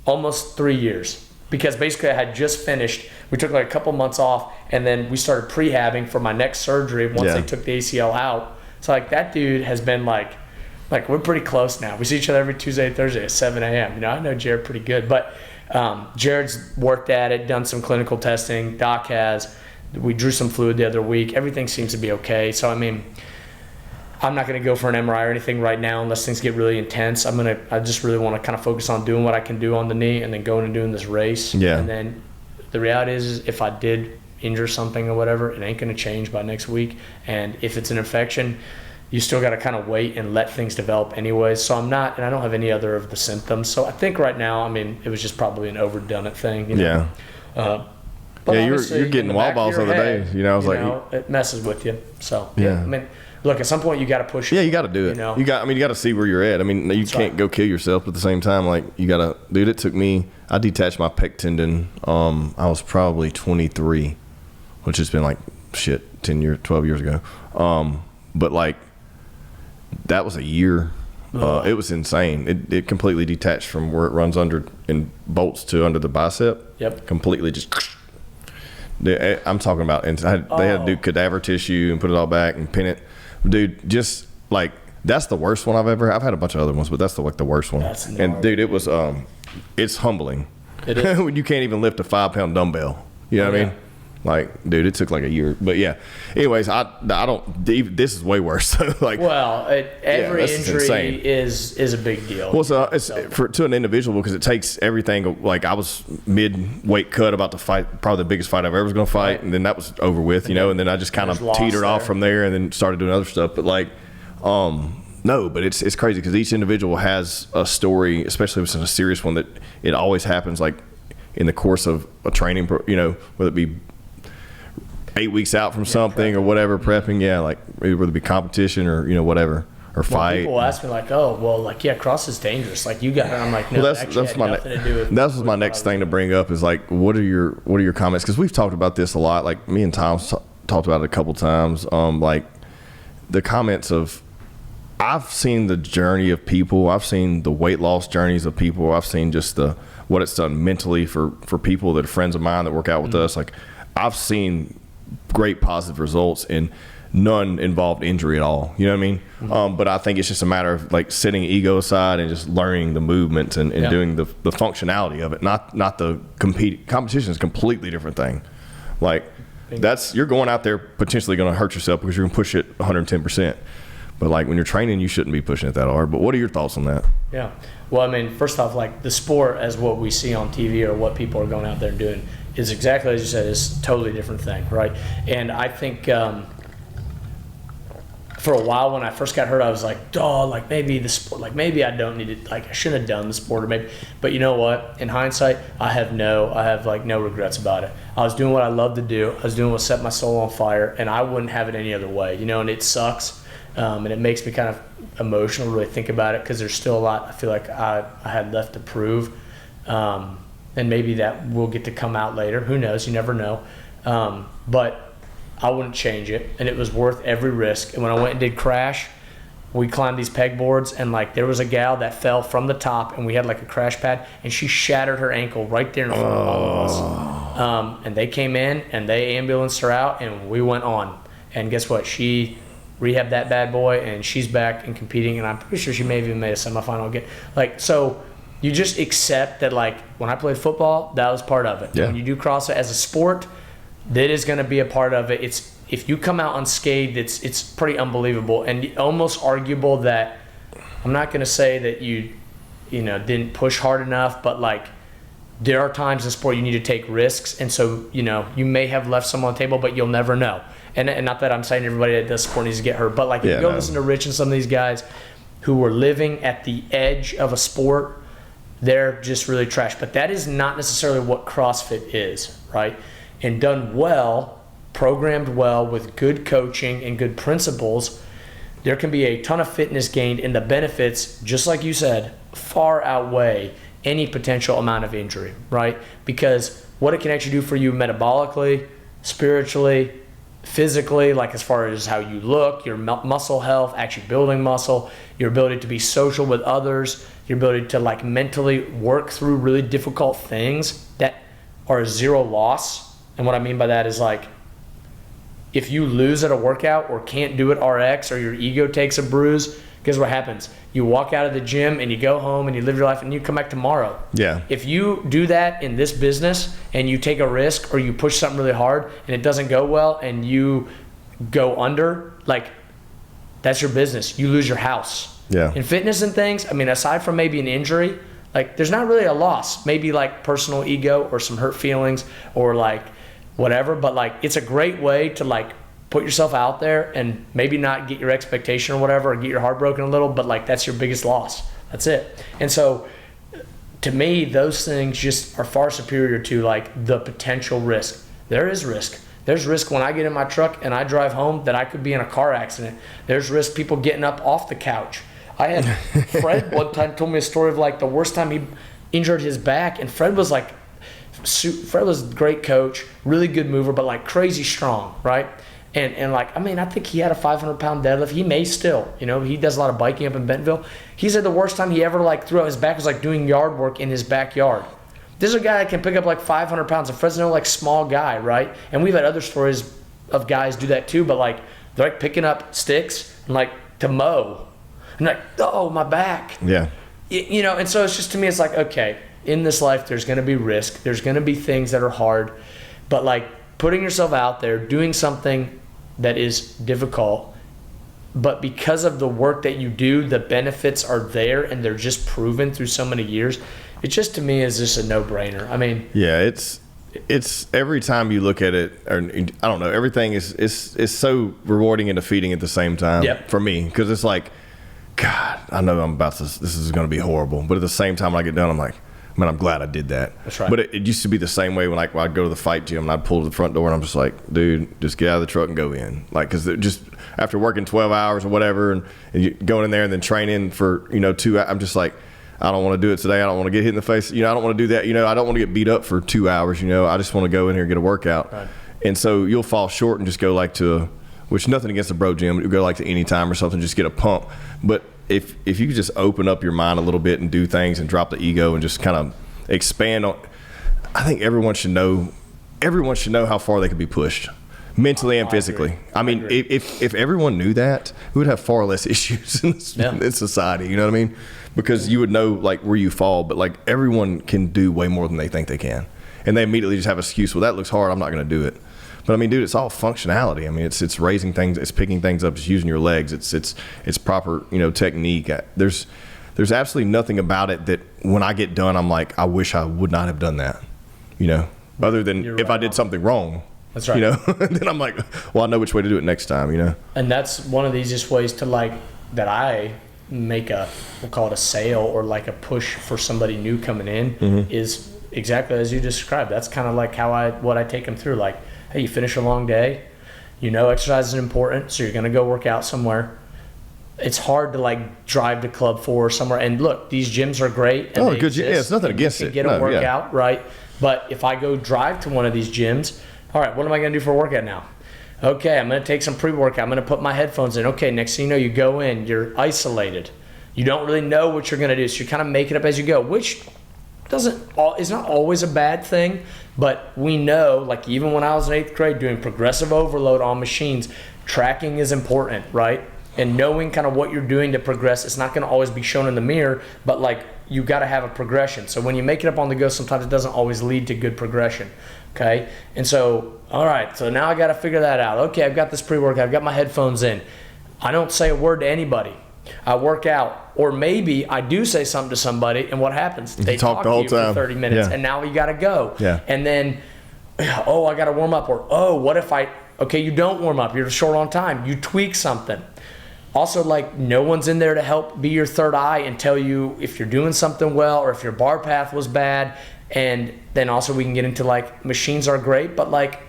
almost 3 years. Because basically I had just finished, we took like a couple months off, and then we started prehabbing for my next surgery once Yeah. they took the ACL out. So like that dude has been like we're pretty close now. We see each other every Tuesday and Thursday at 7 a.m. You know, I know Jared pretty good, but Jared's worked at it, done some clinical testing. Doc has. We drew some fluid the other week. Everything seems to be okay. So I mean, I'm not going to go for an MRI or anything right now unless things get really intense. I just really want to kind of focus on doing what I can do on the knee and then going and doing this race. Yeah. And then the reality is if I did injure something or whatever, it ain't going to change by next week. And if it's an infection, you still got to kind of wait and let things develop anyway. So I don't have any other of the symptoms. So I think right now, I mean, it was just probably an overdone it thing. You know? Yeah. But Yeah, obviously, you're in getting the wall back of balls your the other head, day. You know, I was like, it messes with you. So Yeah. I mean, look, at some point you got to push it. yeah, you got to do it. You know? You got to see where you're at. I mean, you can't right. go kill yourself, but at the same time, like you got to, dude. It took me. I detached my pec tendon. I was probably 23, which has been like 12 years ago. But like that was a year. It was insane. It completely detached from where it runs under and bolts to under the bicep. Yep. Completely just. I'm talking about, and they had to do cadaver tissue and put it all back and pin it. Dude, just like that's the worst one I've had a bunch of other ones, but that's the worst one. That's and gnarly. dude, it was it's humbling. It is. When you can't even lift a 5-pound dumbbell. You know what I Yeah. mean? Like, dude, it took like a year. But yeah. Anyways, I don't. This is way worse. Like, Well, every this is injury insane. is a big deal. well, so it's to an individual because it takes everything. Like I was mid-weight cut about to fight, probably the biggest fight I've ever was going to fight, Right. and then that was over with, you know. And then I just kind of there's loss teetered off there. from there, and then started doing other stuff. But like, no, but it's crazy because each individual has a story, especially if it's a serious one that it always happens like in the course of a training, you know, whether it be 8 weeks out from something or whatever, prepping, like whether it be competition or, you know, whatever, or Well, fight. people ask me like, oh, well, like, yeah, cross is dangerous. Like, you got it. I'm like, no, Well, it actually had nothing to do with. that's my next thing to bring up is like, what are your comments? Because we've talked about this a lot. Like me and Tom talked about it a couple times. Like the comments of, I've seen the journey of people. I've seen the weight loss journeys of people. I've seen just what it's done mentally for people that are friends of mine that work out with us. Like I've seen great positive results and none involved injury at all. You know what I mean? But I think it's just a matter of like setting ego aside and just learning the movements and doing the functionality of it. Not the competition is a completely different thing. Like you're going out there potentially going to hurt yourself because you're going to push it 110%. But like when you're training, you shouldn't be pushing it that hard. But what are your thoughts on that? Yeah. Well, I mean, first off, like the sport as what we see on TV or what people are going out there and doing is exactly as you said, is a totally different thing, right? And I think for a while when I first got hurt, I was like, dog, like maybe the sport, like maybe I don't need it, like I shouldn't have done the sport or maybe, but you know what? In hindsight, I have like no regrets about it. I was doing what I love to do. I was doing what set my soul on fire, and I wouldn't have it any other way, you know, and it sucks. And it makes me kind of emotional to really think about it because there's still a lot I feel like I had left to prove. And maybe that will get to come out later. Who knows? You never know. But I wouldn't change it. And it was worth every risk. And when I went and did crash, we climbed these pegboards and like there was a gal that fell from the top and we had like a crash pad and she shattered her ankle right there in front of all of us. And they came in and they ambulanced her out, and we went on. And guess what? She rehabbed that bad boy, and she's back and competing. And I'm pretty sure she may have even made a semifinal again. Like, so you just accept that, like, when I played football, that was part of it. Yeah. When you do CrossFit as a sport, that is going to be a part of it. It's, if you come out unscathed, it's pretty unbelievable and almost arguable that, I'm not going to say that you didn't push hard enough, but like, there are times in sport you need to take risks, and so you may have left someone on the table, but you'll never know. And not that I'm saying everybody that does sport needs to get hurt, but like, if you go listen to Rich and some of these guys who were living at the edge of a sport, they're just really trash. But that is not necessarily what CrossFit is, right? And done well, programmed well with good coaching and good principles, there can be a ton of fitness gained, and the benefits, just like you said, far outweigh any potential amount of injury, right? Because what it can actually do for you metabolically, spiritually, physically, like as far as how you look, your muscle health, actually building muscle, your ability to be social with others, your ability to like mentally work through really difficult things that are a zero loss. And what I mean by that is, like, if you lose at a workout or can't do it RX, or your ego takes a bruise, guess what happens? You walk out of the gym and you go home and you live your life and you come back tomorrow. Yeah. If you do that in this business and you take a risk or you push something really hard and it doesn't go well and you go under, like, that's your business. You lose your house. Yeah. In fitness and things, I mean, aside from maybe an injury, like, there's not really a loss. Maybe like personal ego or some hurt feelings or like whatever, but like, it's a great way to like put yourself out there and maybe not get your expectation or whatever, or get your heart broken a little, but like, that's your biggest loss. That's it. And so to me, those things just are far superior to like the potential risk. There is risk. There's risk when I get in my truck and I drive home that I could be in a car accident. There's risk people getting up off the couch. I had Fred one time told me a story of like the worst time he injured his back, and Fred was like, Fred was a great coach, really good mover, but like crazy strong, right? And like, I mean, I think he had a 500-pound deadlift. He may still, he does a lot of biking up in Bentonville. He said the worst time he ever like threw out his back was like doing yard work in his backyard. This is a guy that can pick up like 500 pounds. And Fred's no like small guy, right? And we've had other stories of guys do that too, but like, they're like picking up sticks and like to mow. And like, oh, my back. Yeah. And so it's just, to me, it's like, okay, in this life, there's going to be risk. There's going to be things that are hard. But like, putting yourself out there, doing something that is difficult, but because of the work that you do, the benefits are there and they're just proven through so many years. It just, to me, is just a no-brainer. I mean, yeah, it's every time you look at it, or I don't know, everything is so rewarding and defeating at the same time. Yep. For me, because it's like, God, I know this is going to be horrible, but at the same time when I get done, I'm like, man, I'm glad I did that. That's right. But it used to be the same way when I'd go to the fight gym and I'd pull to the front door and I'm just like, dude, just get out of the truck and go in. Like, because just after working 12 hours or whatever and you going in there and then training for 2 hours, I'm just like, I don't want to do it today. I don't want to get hit in the face. I don't want to do that. I don't want to get beat up for 2 hours. I just want to go in here and get a workout. Right. And so you'll fall short and just go like which nothing against the bro gym, you go like to Anytime or something, just get a pump. But if you could just open up your mind a little bit and do things and drop the ego and just kind of expand on, I think everyone should know how far they could be pushed mentally and physically. I mean, if everyone knew that, we would have far less issues in society. You know what I mean? Because you would know like where you fall, but like everyone can do way more than they think they can, and they immediately just have an excuse. Well, that looks hard. I'm not going to do it. But I mean, dude, it's all functionality. I mean, it's raising things, it's picking things up, it's using your legs, it's proper technique. There's absolutely nothing about it that when I get done, I'm like, I wish I would not have done that. Other than if I did something wrong. That's right. Then I'm like, well, I know which way to do it next time. And that's one of the easiest ways to like that I make we'll call it a sale or like a push for somebody new coming in is exactly as you described. That's kind of like what I take them through. Like, hey, you finish a long day, exercise is important, so you're going to go work out somewhere. It's hard to like drive to Club 4 or somewhere. And look, these gyms are great. And good. Yeah, it's nothing against it. Get a workout, right? But if I go drive to one of these gyms, all right, what am I going to do for a workout now? Okay, I'm going to take some pre-workout. I'm going to put my headphones in. Okay, next thing you know, you go in, you're isolated. You don't really know what you're going to do, so you kind of make it up as you go, which is not always a bad thing, But we know, like even when I was in 8th grade doing progressive overload on machines, tracking is important, right? And knowing kind of what you're doing to progress. It's not going to always be shown in the mirror, but like you got to have a progression. So when you make it up on the go, sometimes it doesn't always lead to good progression. Okay. And so, all right, so now I got to figure that out. Okay, I've got this pre-workout, I've got my headphones in. I don't say a word to anybody. I work out, or maybe I do say something to somebody, and what happens? They talk the to whole you time. for 30 minutes, Yeah. and now you got to go. Yeah. And then, oh, I got to warm up, or oh, what if okay, you don't warm up, you're short on time, you tweak something. Also, like, no one's in there to help be your third eye and tell you if you're doing something well or if your bar path was bad. And then also we can get into, like, machines are great, but, like,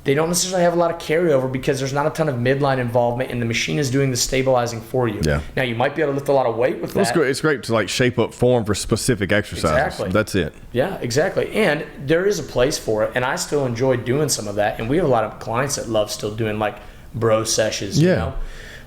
they don't necessarily have a lot of carryover because there's not a ton of midline involvement and the machine is doing the stabilizing for you. Yeah. Now, you might be able to lift a lot of weight with that. Well, it's great to like shape up form for specific exercises. Exactly. That's it. Yeah, exactly. And there is a place for it, and I still enjoy doing some of that. And we have a lot of clients that love still doing, like, bro sessions, you know?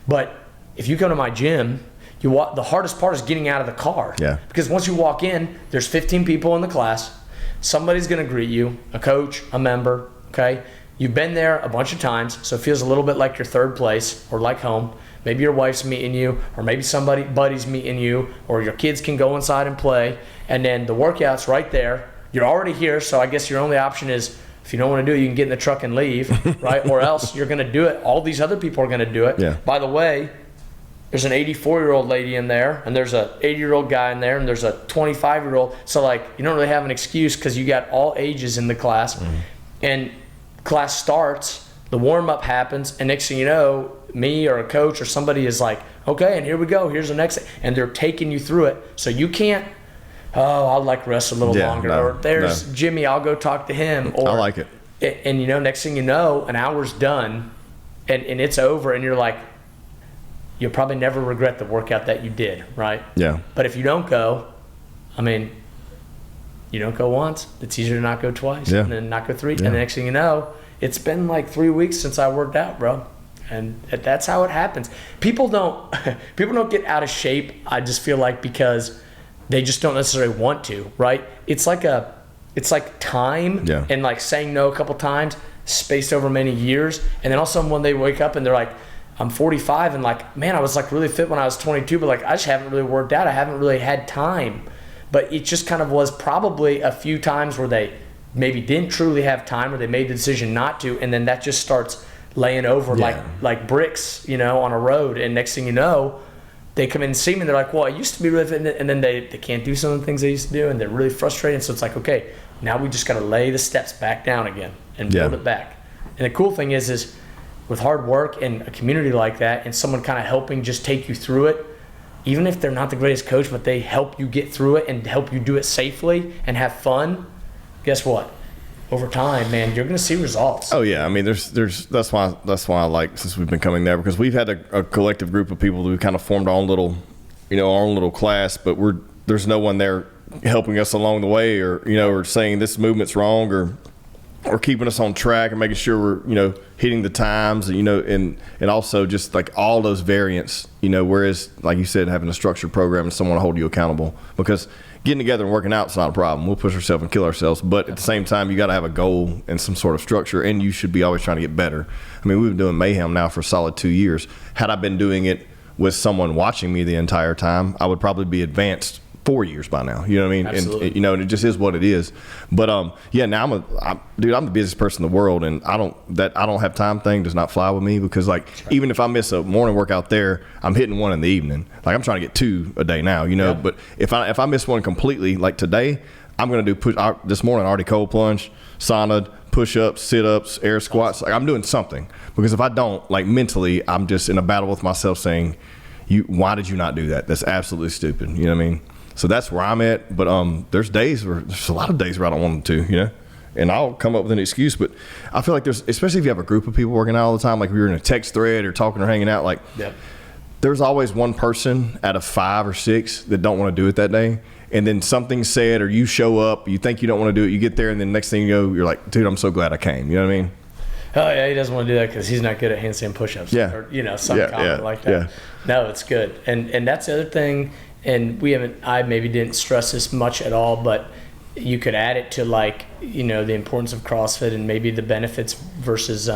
But if you come to my gym, the hardest part is getting out of the car. Yeah. Because once you walk in, there's 15 people in the class. Somebody's going to greet you, a coach, a member, okay? You've been there a bunch of times, so it feels a little bit like your third place or like home. Maybe your wife's meeting you, or maybe buddy's meeting you, or your kids can go inside and play, and then the workout's right there. You're already here, so I guess your only option is, if you don't want to do it, you can get in the truck and leave, right? Or else you're going to do it. All these other people are going to do it. Yeah. By the way, there's an 84-year-old lady in there, and there's a 80-year-old guy in there, and there's a 25-year-old. So, like, you don't really have an excuse because you got all ages in the class. Mm-hmm. And class starts, the warm-up happens, and next thing you know, me or a coach or somebody is like, okay, and here we go. Here's the next thing. And they're taking you through it. So you can't, I'd like rest a little longer. No, or there's Jimmy, I'll go talk to him. Or, I like it. And, you know, next thing you know, an hour's done, and it's over, and you're like, you'll probably never regret the workout that you did, right? Yeah. But if you don't go, I mean, you don't go once, it's easier to not go twice, and then not go three. Yeah. And the next thing you know, it's been like 3 weeks since I worked out, bro. And that's how it happens. People don't get out of shape, I just feel like, because they just don't necessarily want to, right? It's like time and like saying no a couple times spaced over many years. And then all of a sudden when they wake up and they're like, I'm 45 and like, man, I was like really fit when I was 22, but like I just haven't really worked out. I haven't really had time. But it just kind of was probably a few times where they maybe didn't truly have time, or they made the decision not to, and then that just starts laying over like bricks, you know, on a road. And next thing you know, they come in and see me and they're like, well, I used to be really fit, and then they can't do some of the things they used to do, and they're really frustrated. So it's like, okay, now we just got to lay the steps back down again and build it back. And the cool thing is with hard work and a community like that, and someone kind of helping just take you through it, even if they're not the greatest coach, but they help you get through it and help you do it safely and have fun, guess what? Over time, man, you're going to see results. Oh yeah, I mean, that's why I like, since we've been coming there, because we've had a collective group of people that we kind of formed our own little class, but there's no one there helping us along the way, or or saying this movement's wrong, or keeping us on track and making sure we're hitting the times, and also just like all those variants, whereas like you said, having a structured program and someone to hold you accountable, because getting together and working out is not a problem. We'll push ourselves and kill ourselves, but at the same time, you got to have a goal and some sort of structure, and you should be always trying to get better. I mean, we've been doing Mayhem now for a solid 2 years. Had I been doing it with someone watching me the entire time, I would probably be advanced 4 years by now. You know what I mean? Absolutely. And and it just is what it is. But now I'm the busiest person in the world, and I don't have time thing does not fly with me, because like even if I miss a morning workout there, I'm hitting one in the evening. Like I'm trying to get 2 a day now, Yeah. But if I miss one completely, like today, I'm gonna do this morning I already cold plunged, sauna, push-ups, sit-ups, air squats. Like I'm doing something, because if I don't, like mentally, I'm just in a battle with myself saying, why did you not do that? That's absolutely stupid. You know what I mean? So that's where I'm at. But there's a lot of days where I don't want to, and I'll come up with an excuse. But I feel like especially if you have a group of people working out all the time, like we were in a text thread or talking or hanging out, like there's always one person out of 5 or 6 that don't want to do it that day. And then something's said, or you show up, you think you don't want to do it, you get there, and then next thing you know, you're like, dude, I'm so glad I came. You know what I mean? Oh yeah, he doesn't want to do that because he's not good at handstand push-ups. Yeah. Or some comment like that. Yeah. No, it's good. And that's the other thing. And I maybe didn't stress this much at all, but you could add it to like, you know, the importance of CrossFit and maybe the benefits versus,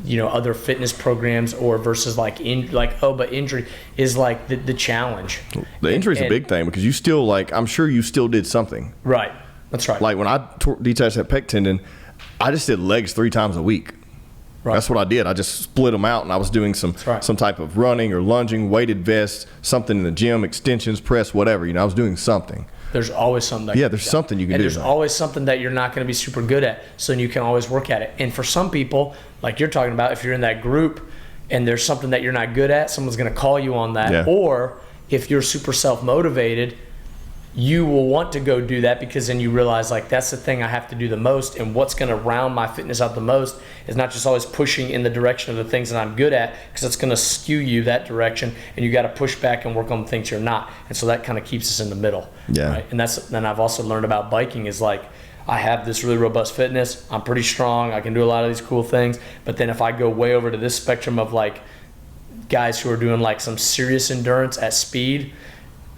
you know, other fitness programs, or versus like but injury is like the challenge. The injury is a big thing because you still, like, I'm sure you still did something. Right. That's right. Like when I detached that pec tendon, I just did legs 3 times a week. Right. That's what I did. I just split them out, and I was doing some type of running or lunging, weighted vest, something in the gym, extensions, press, whatever. You know, I was doing something. There's always something. There's something you can do. And there's always something that you're not going to be super good at, so you can always work at it. And for some people, like you're talking about, if you're in that group and there's something that you're not good at, someone's going to call you on that. Yeah. Or if you're super self-motivated, you will want to go do that because then you realize, like, that's the thing I have to do the most, and what's going to round my fitness out the most is not just always pushing in the direction of the things that I'm good at, because it's going to skew you that direction, and you got to push back and work on the things you're not. And so that kind of keeps us in the middle. Yeah. Right? And then I've also learned about biking is like, I have this really robust fitness, I'm pretty strong, I can do a lot of these cool things, but then if I go way over to this spectrum of like guys who are doing like some serious endurance at speed,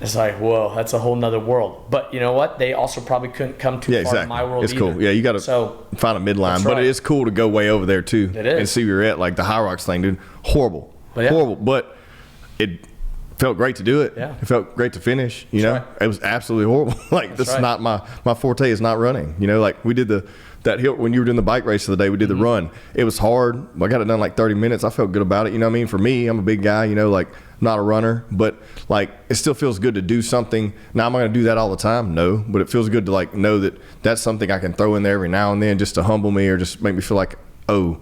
it's like, whoa, that's a whole nother world. But you know what? They also probably couldn't come too far in my world It's either. Cool. Yeah, you got to find a midline. But it is cool to go way over there too. It is. And see where you're at. Like the High Rocks thing, dude. Horrible. Horrible. But it felt great to do it. Yeah. It felt great to finish. You know? It was absolutely horrible. Like this is not my forte is not running. You know, like we did that hill when you were doing the bike race the other day, we did the run. It was hard. I got it done like 30 minutes. I felt good about it. You know what I mean? For me, I'm a big guy, you know, like not a runner, but like it still feels good to do something. Now, am I going to do that all the time? No, but it feels good to like know that that's something I can throw in there every now and then just to humble me or just make me feel like, oh,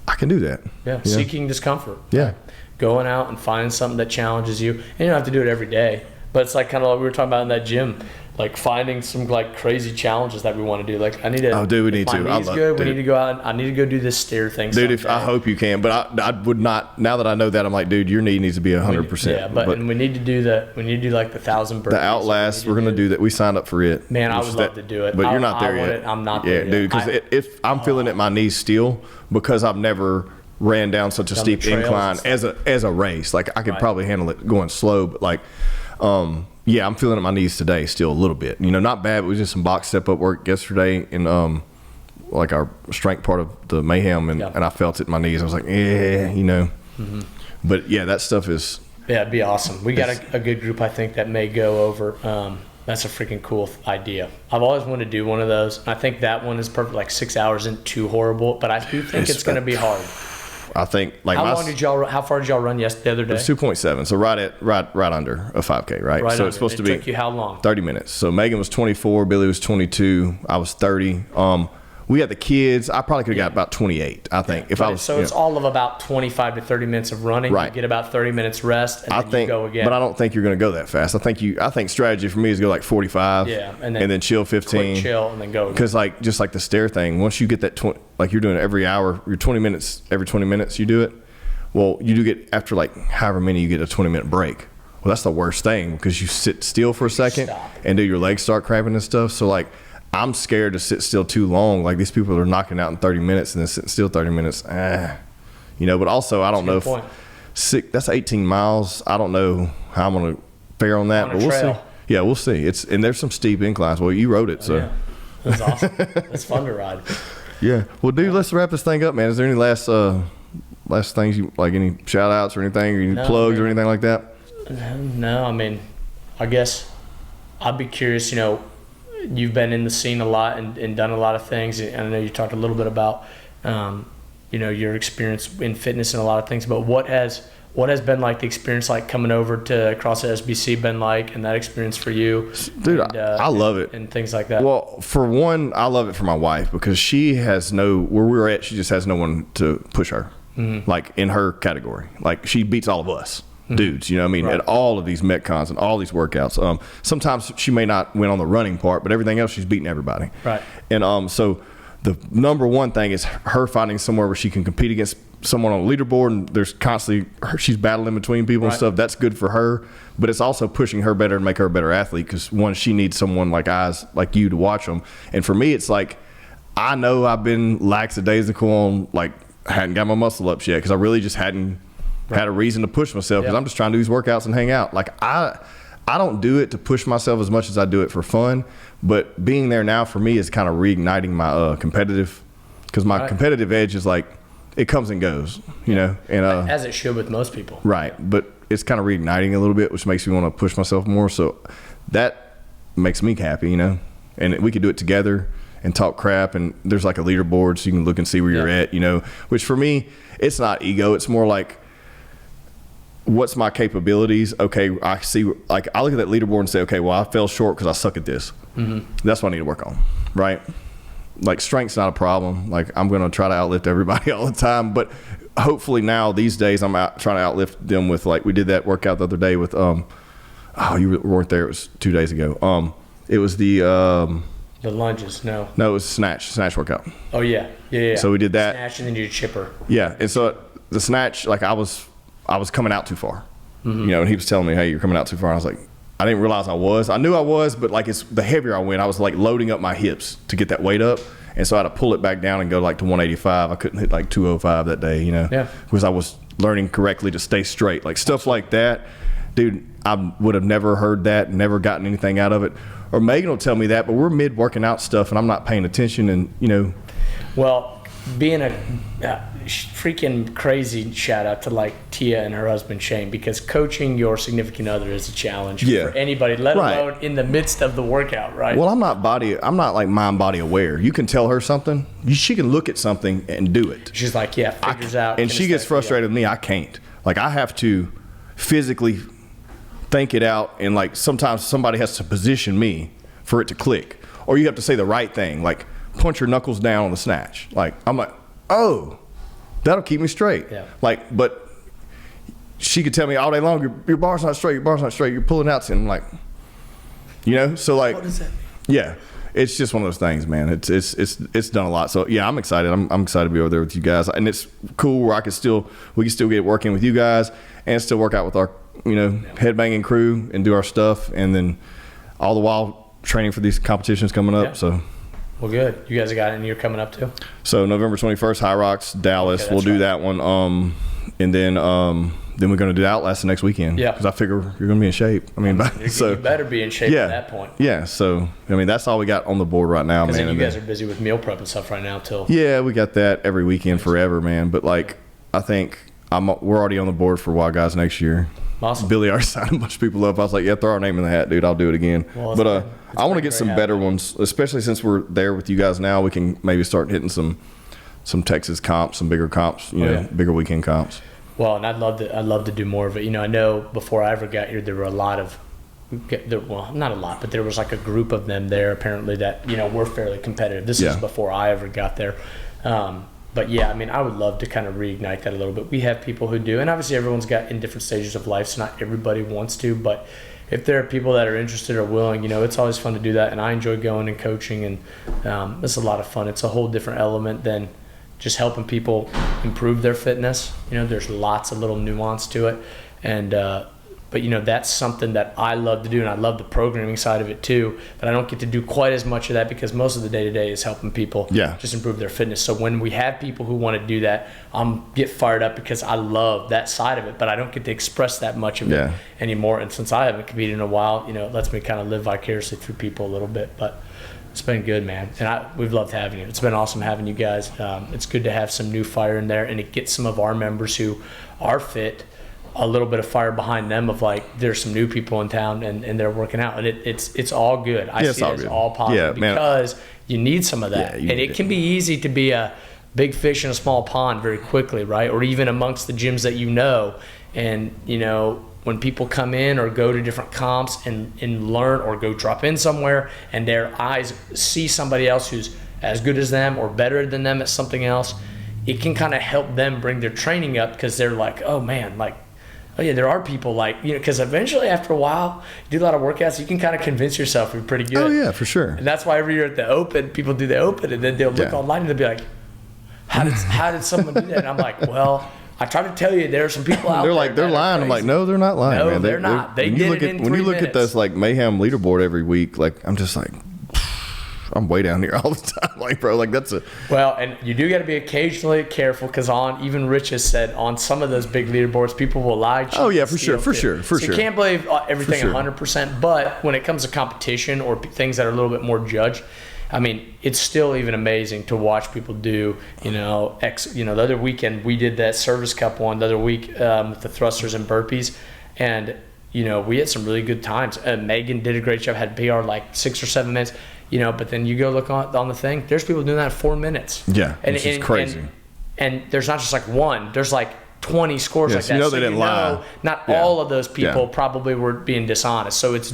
I can do that. Yeah, seeking discomfort. Yeah. Right? Going out and finding something that challenges you. And you don't have to do it every day, but it's like kind of like we were talking about in that gym. Like finding some like crazy challenges that we want to do. Like I need to. Oh, dude, we need to. My knee's good. We need to go out. I need to go do this stair thing. Dude, I hope you can, but I would not. Now that I know that, I'm like, dude, your knee needs to be 100%. Yeah, but and we need to do We need to do like the 1,000 burpees. The Outlast, we're gonna do that. We signed up for it. Man, I would love to do it, but you're not there yet. I'm not there yet. Dude, because if I'm feeling it, my knees still because I've never ran down such a steep incline as a race. Like I could probably handle it going slow, but like. Yeah, I'm feeling it in my knees today still a little bit. You know, not bad, but we did some box step-up work yesterday in like our strength part of the Mayhem, and I felt it in my knees. I was like, you know. Mm-hmm. But, yeah, that stuff is... Yeah, it'd be awesome. We got a good group, I think, that may go over. That's a freaking cool idea. I've always wanted to do one of those. I think that one is perfect. Like 6 hours isn't too horrible, but I do think it's going to be hard. I think like how far did y'all run the other day? It was 2.7, so right under a 5K, right? So it's supposed to be. It took you how long? 30 minutes. So Megan was 24, Billy was 22, I was 30. We had the kids. I probably could have got about 28, I think. If I was, so it's all of about 25 to 30 minutes of running. Right. You get about 30 minutes rest, and then you go again. But I don't think you're going to go that fast. I think strategy for me is go like 45. Yeah, and then chill 15. Quick chill, and then go. Because like just like the stair thing, once you get that like you're doing it every hour, you're 20 minutes. Every 20 minutes you do it. Well, you do get after like however many you get a 20-minute break. Well, that's the worst thing because you sit still for a second and do your legs start cramping and stuff. So like. I'm scared to sit still too long. Like these people are knocking out in 30 minutes and then sitting still 30 minutes. You know, but also I don't know if that's 18 miles. I don't know how I'm going to fare on that, but we'll see. Yeah, we'll see. And there's some steep inclines. Well, you rode it, so. Yeah. That's awesome. It's fun to ride. Yeah. Well, dude, let's wrap this thing up, man. Is there any last things you like, any shout outs or anything, or any plugs or anything like that? No, I mean, I guess I'd be curious, you know, you've been in the scene a lot and done a lot of things. And I know you talked a little bit about, you know, your experience in fitness and a lot of things, but what has been like the experience like coming over to CrossFit SBC been like, and that experience for you? Dude, I love it. And things like that. Well, for one, I love it for my wife because she has where we're at, she just has no one to push her, like in her category. Like she beats all of us. Dudes, you know what I mean? At all of these Metcons and all these workouts. Sometimes she may not win on the running part, but everything else she's beating everybody. Right. And so the number one thing is her finding somewhere where she can compete against someone on a leaderboard, and there's constantly she's battling between people and stuff. That's good for her, but it's also pushing her better and make her a better athlete because one, she needs someone like eyes like you to watch them. And for me, it's like I know I've been lackadaisical on like I hadn't got my muscle ups yet because I really just hadn't had a reason to push myself because I'm just trying to do these workouts and hang out. Like I I don't do it to push myself as much as I do it for fun, but being there now for me is kind of reigniting my competitive, because my competitive edge is like, it comes and goes, you know, and as it should with most people. Right, but it's kind of reigniting a little bit, which makes me want to push myself more. So that makes me happy, you know, and we could do it together and talk crap, and there's like a leaderboard so you can look and see where you're at, you know, which for me, it's not ego. It's more like, what's my capabilities? Okay, I see, like I look at that leaderboard and say, okay, well, I fell short because I suck at this. That's what I need to work on, right? Like strength's not a problem. Like I'm going to try to outlift everybody all the time, but hopefully now these days I'm out trying to outlift them with, like, we did that workout the other day with, oh, you weren't there. It was 2 days ago. It was the lunges. No, it was snatch workout. Oh yeah. So we did that. Snatch and then you chipper. Yeah. And so the snatch, like I was coming out too far, you know, and he was telling me, hey, you're coming out too far. And I was like, I didn't realize I was. I knew I was, but like it's the heavier I went, I was like loading up my hips to get that weight up. And so I had to pull it back down and go like to 185. I couldn't hit like 205 that day, you know, because I was learning correctly to stay straight, like stuff like that. Dude, I would have never heard that, never gotten anything out of it. Or Megan will tell me that, but we're mid working out stuff and I'm not paying attention, and you know. Well, being a freaking crazy shout out to like Tia and her husband Shane, because coaching your significant other is a challenge for anybody, let alone in the midst of the workout, right? Well, I'm not like mind body aware. You can tell her something, she can look at something and do it. She's like, figures out. And she gets frustrated with me. I can't. Like I have to physically think it out, and like sometimes somebody has to position me for it to click, or you have to say the right thing, like punch your knuckles down on the snatch. Like I'm like, oh, that'll keep me straight. Like, but she could tell me all day long, your bar's not straight, you're pulling out, and I'm like, you know, so like, what does that mean? Yeah, it's just one of those things, man. It's done a lot. So yeah, I'm excited. I'm excited to be over there with you guys, and it's cool where we can still get working with you guys and still work out with our, you know, headbanging crew and do our stuff, and then all the while training for these competitions coming up. So. Well, good. You guys got any you're coming up to? So November 21st, High Rocks, Dallas. We'll do that one. And then we're going to do Outlast the next weekend. Yeah. Because I figure you're going to be in shape. I mean, you better be in shape at that point. Yeah. So, I mean, that's all we got on the board right now, man. Because you guys are busy with meal prep and stuff right now, too. Yeah, we got that every weekend forever, man. But, like, I think we're already on the board for Wild Guys next year. Awesome. Billy already signed a bunch of people up. I was like, yeah, throw our name in the hat, dude. I'll do it again. Well, but I want to get some better ones, especially since we're there with you guys now. We can maybe start hitting some Texas comps, some bigger comps, you know, bigger weekend comps. Well, and I'd love to do more of it. You know, I know before I ever got here, there were a lot of, well, not a lot, but there was like a group of them there apparently that, you know, were fairly competitive. This is before I ever got there. But yeah, I mean, I would love to kind of reignite that a little bit. We have people who do, and obviously everyone's got in different stages of life, so not everybody wants to, but if there are people that are interested or willing, you know, it's always fun to do that, and I enjoy going and coaching, and it's a lot of fun. It's a whole different element than just helping people improve their fitness. You know, there's lots of little nuance to it, and but you know, that's something that I love to do, and I love the programming side of it too, but I don't get to do quite as much of that because most of the day-to-day is helping people just improve their fitness. So when we have people who want to do that, I'm get fired up because I love that side of it, but I don't get to express that much of it anymore. And since I haven't competed in a while, you know, it lets me kind of live vicariously through people a little bit. But it's been good, man, and we've loved having you. It's been awesome having you guys. It's good to have some new fire in there, and it gets some of our members who are fit a little bit of fire behind them of like, there's some new people in town and they're working out, and it's all good. I see it as all positive because you need some of that, and it can be easy to be a big fish in a small pond very quickly, right? Or even amongst the gyms that you know, and you know, when people come in or go to different comps and learn or go drop in somewhere and their eyes see somebody else who's as good as them or better than them at something else, it can kind of help them bring their training up because they're like, oh man, like, oh yeah, there are people like, you know, because eventually after a while, you do a lot of workouts, you can kind of convince yourself you're pretty good. Oh yeah, for sure. And that's why every year at the Open, people do the Open, and then they'll look online and they'll be like, how did someone do that? And I'm like, well, I try to tell you, there are some people out there. They're like, they're lying. I'm like, no, they're not lying, no, man. They're not. They did it in 3 minutes. When you look at this like Mayhem leaderboard every week, like I'm just like, I'm way down here all the time. Like, bro, like that's a Well, and you do got to be occasionally careful because even Rich has said on some of those big leaderboards, people will lie. Oh, yeah, for steal sure, too. for So sure. you can't believe everything For sure. 100%. But when it comes to competition or things that are a little bit more judged, I mean, it's still even amazing to watch people do. The other weekend we did that Service Cup one. The other week with the thrusters and burpees, and we had some really good times. Megan did a great job. Had PR like 6 or 7 minutes. But then you go look on the thing. There's people doing that in 4 minutes. Yeah, which is crazy. And there's not just like one. There's like 20 scores like so that. they didn't lie. Not Yeah. all of those people Yeah. probably were being dishonest. So and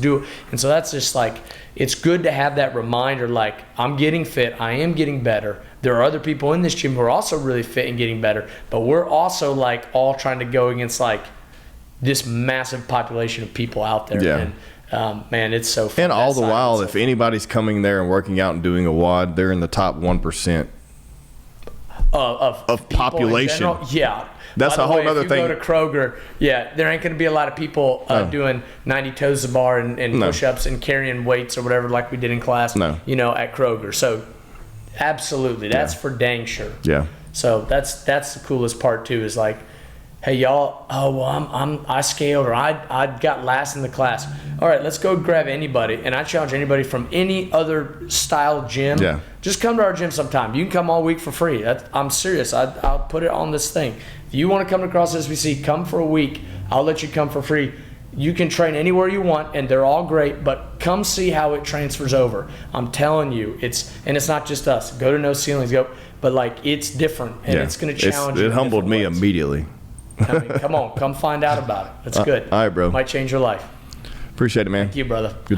so that's just like, it's good to have that reminder. Like, I'm getting fit. I am getting better. There are other people in this gym who are also really fit and getting better. But we're also like all trying to go against like this massive population of people out there. Yeah. And man, it's so fun. and all the That side while, is so if anybody's coming there and working out and doing a WOD, they're in the top 1%. of people in population. general. Yeah. That's By a the whole way, nother if you thing. go to Kroger, there ain't going to be a lot of people doing 90 toes to bar and No. push-ups and carrying weights or whatever like we did in class. No. At Kroger. So absolutely, that's for dang sure. Yeah. So that's the coolest part too. Is like, hey y'all, oh well, I scaled or I got last in the class. All right, let's go grab anybody, and I challenge anybody from any other style gym. Yeah. Just come to our gym sometime. You can come all week for free. I'm serious. I'll put it on this thing. If you want to come to Cross SBC, come for a week. I'll let you come for free. You can train anywhere you want, and they're all great, but come see how it transfers over. I'm telling you, it's not just us. Go to No Ceilings, but like it's different, and it's going to challenge you. It in humbled me different ways. immediately. I mean, come on, come find out about it. It's good. all right, bro. Might change your life. Appreciate it, man. Thank you, brother. Good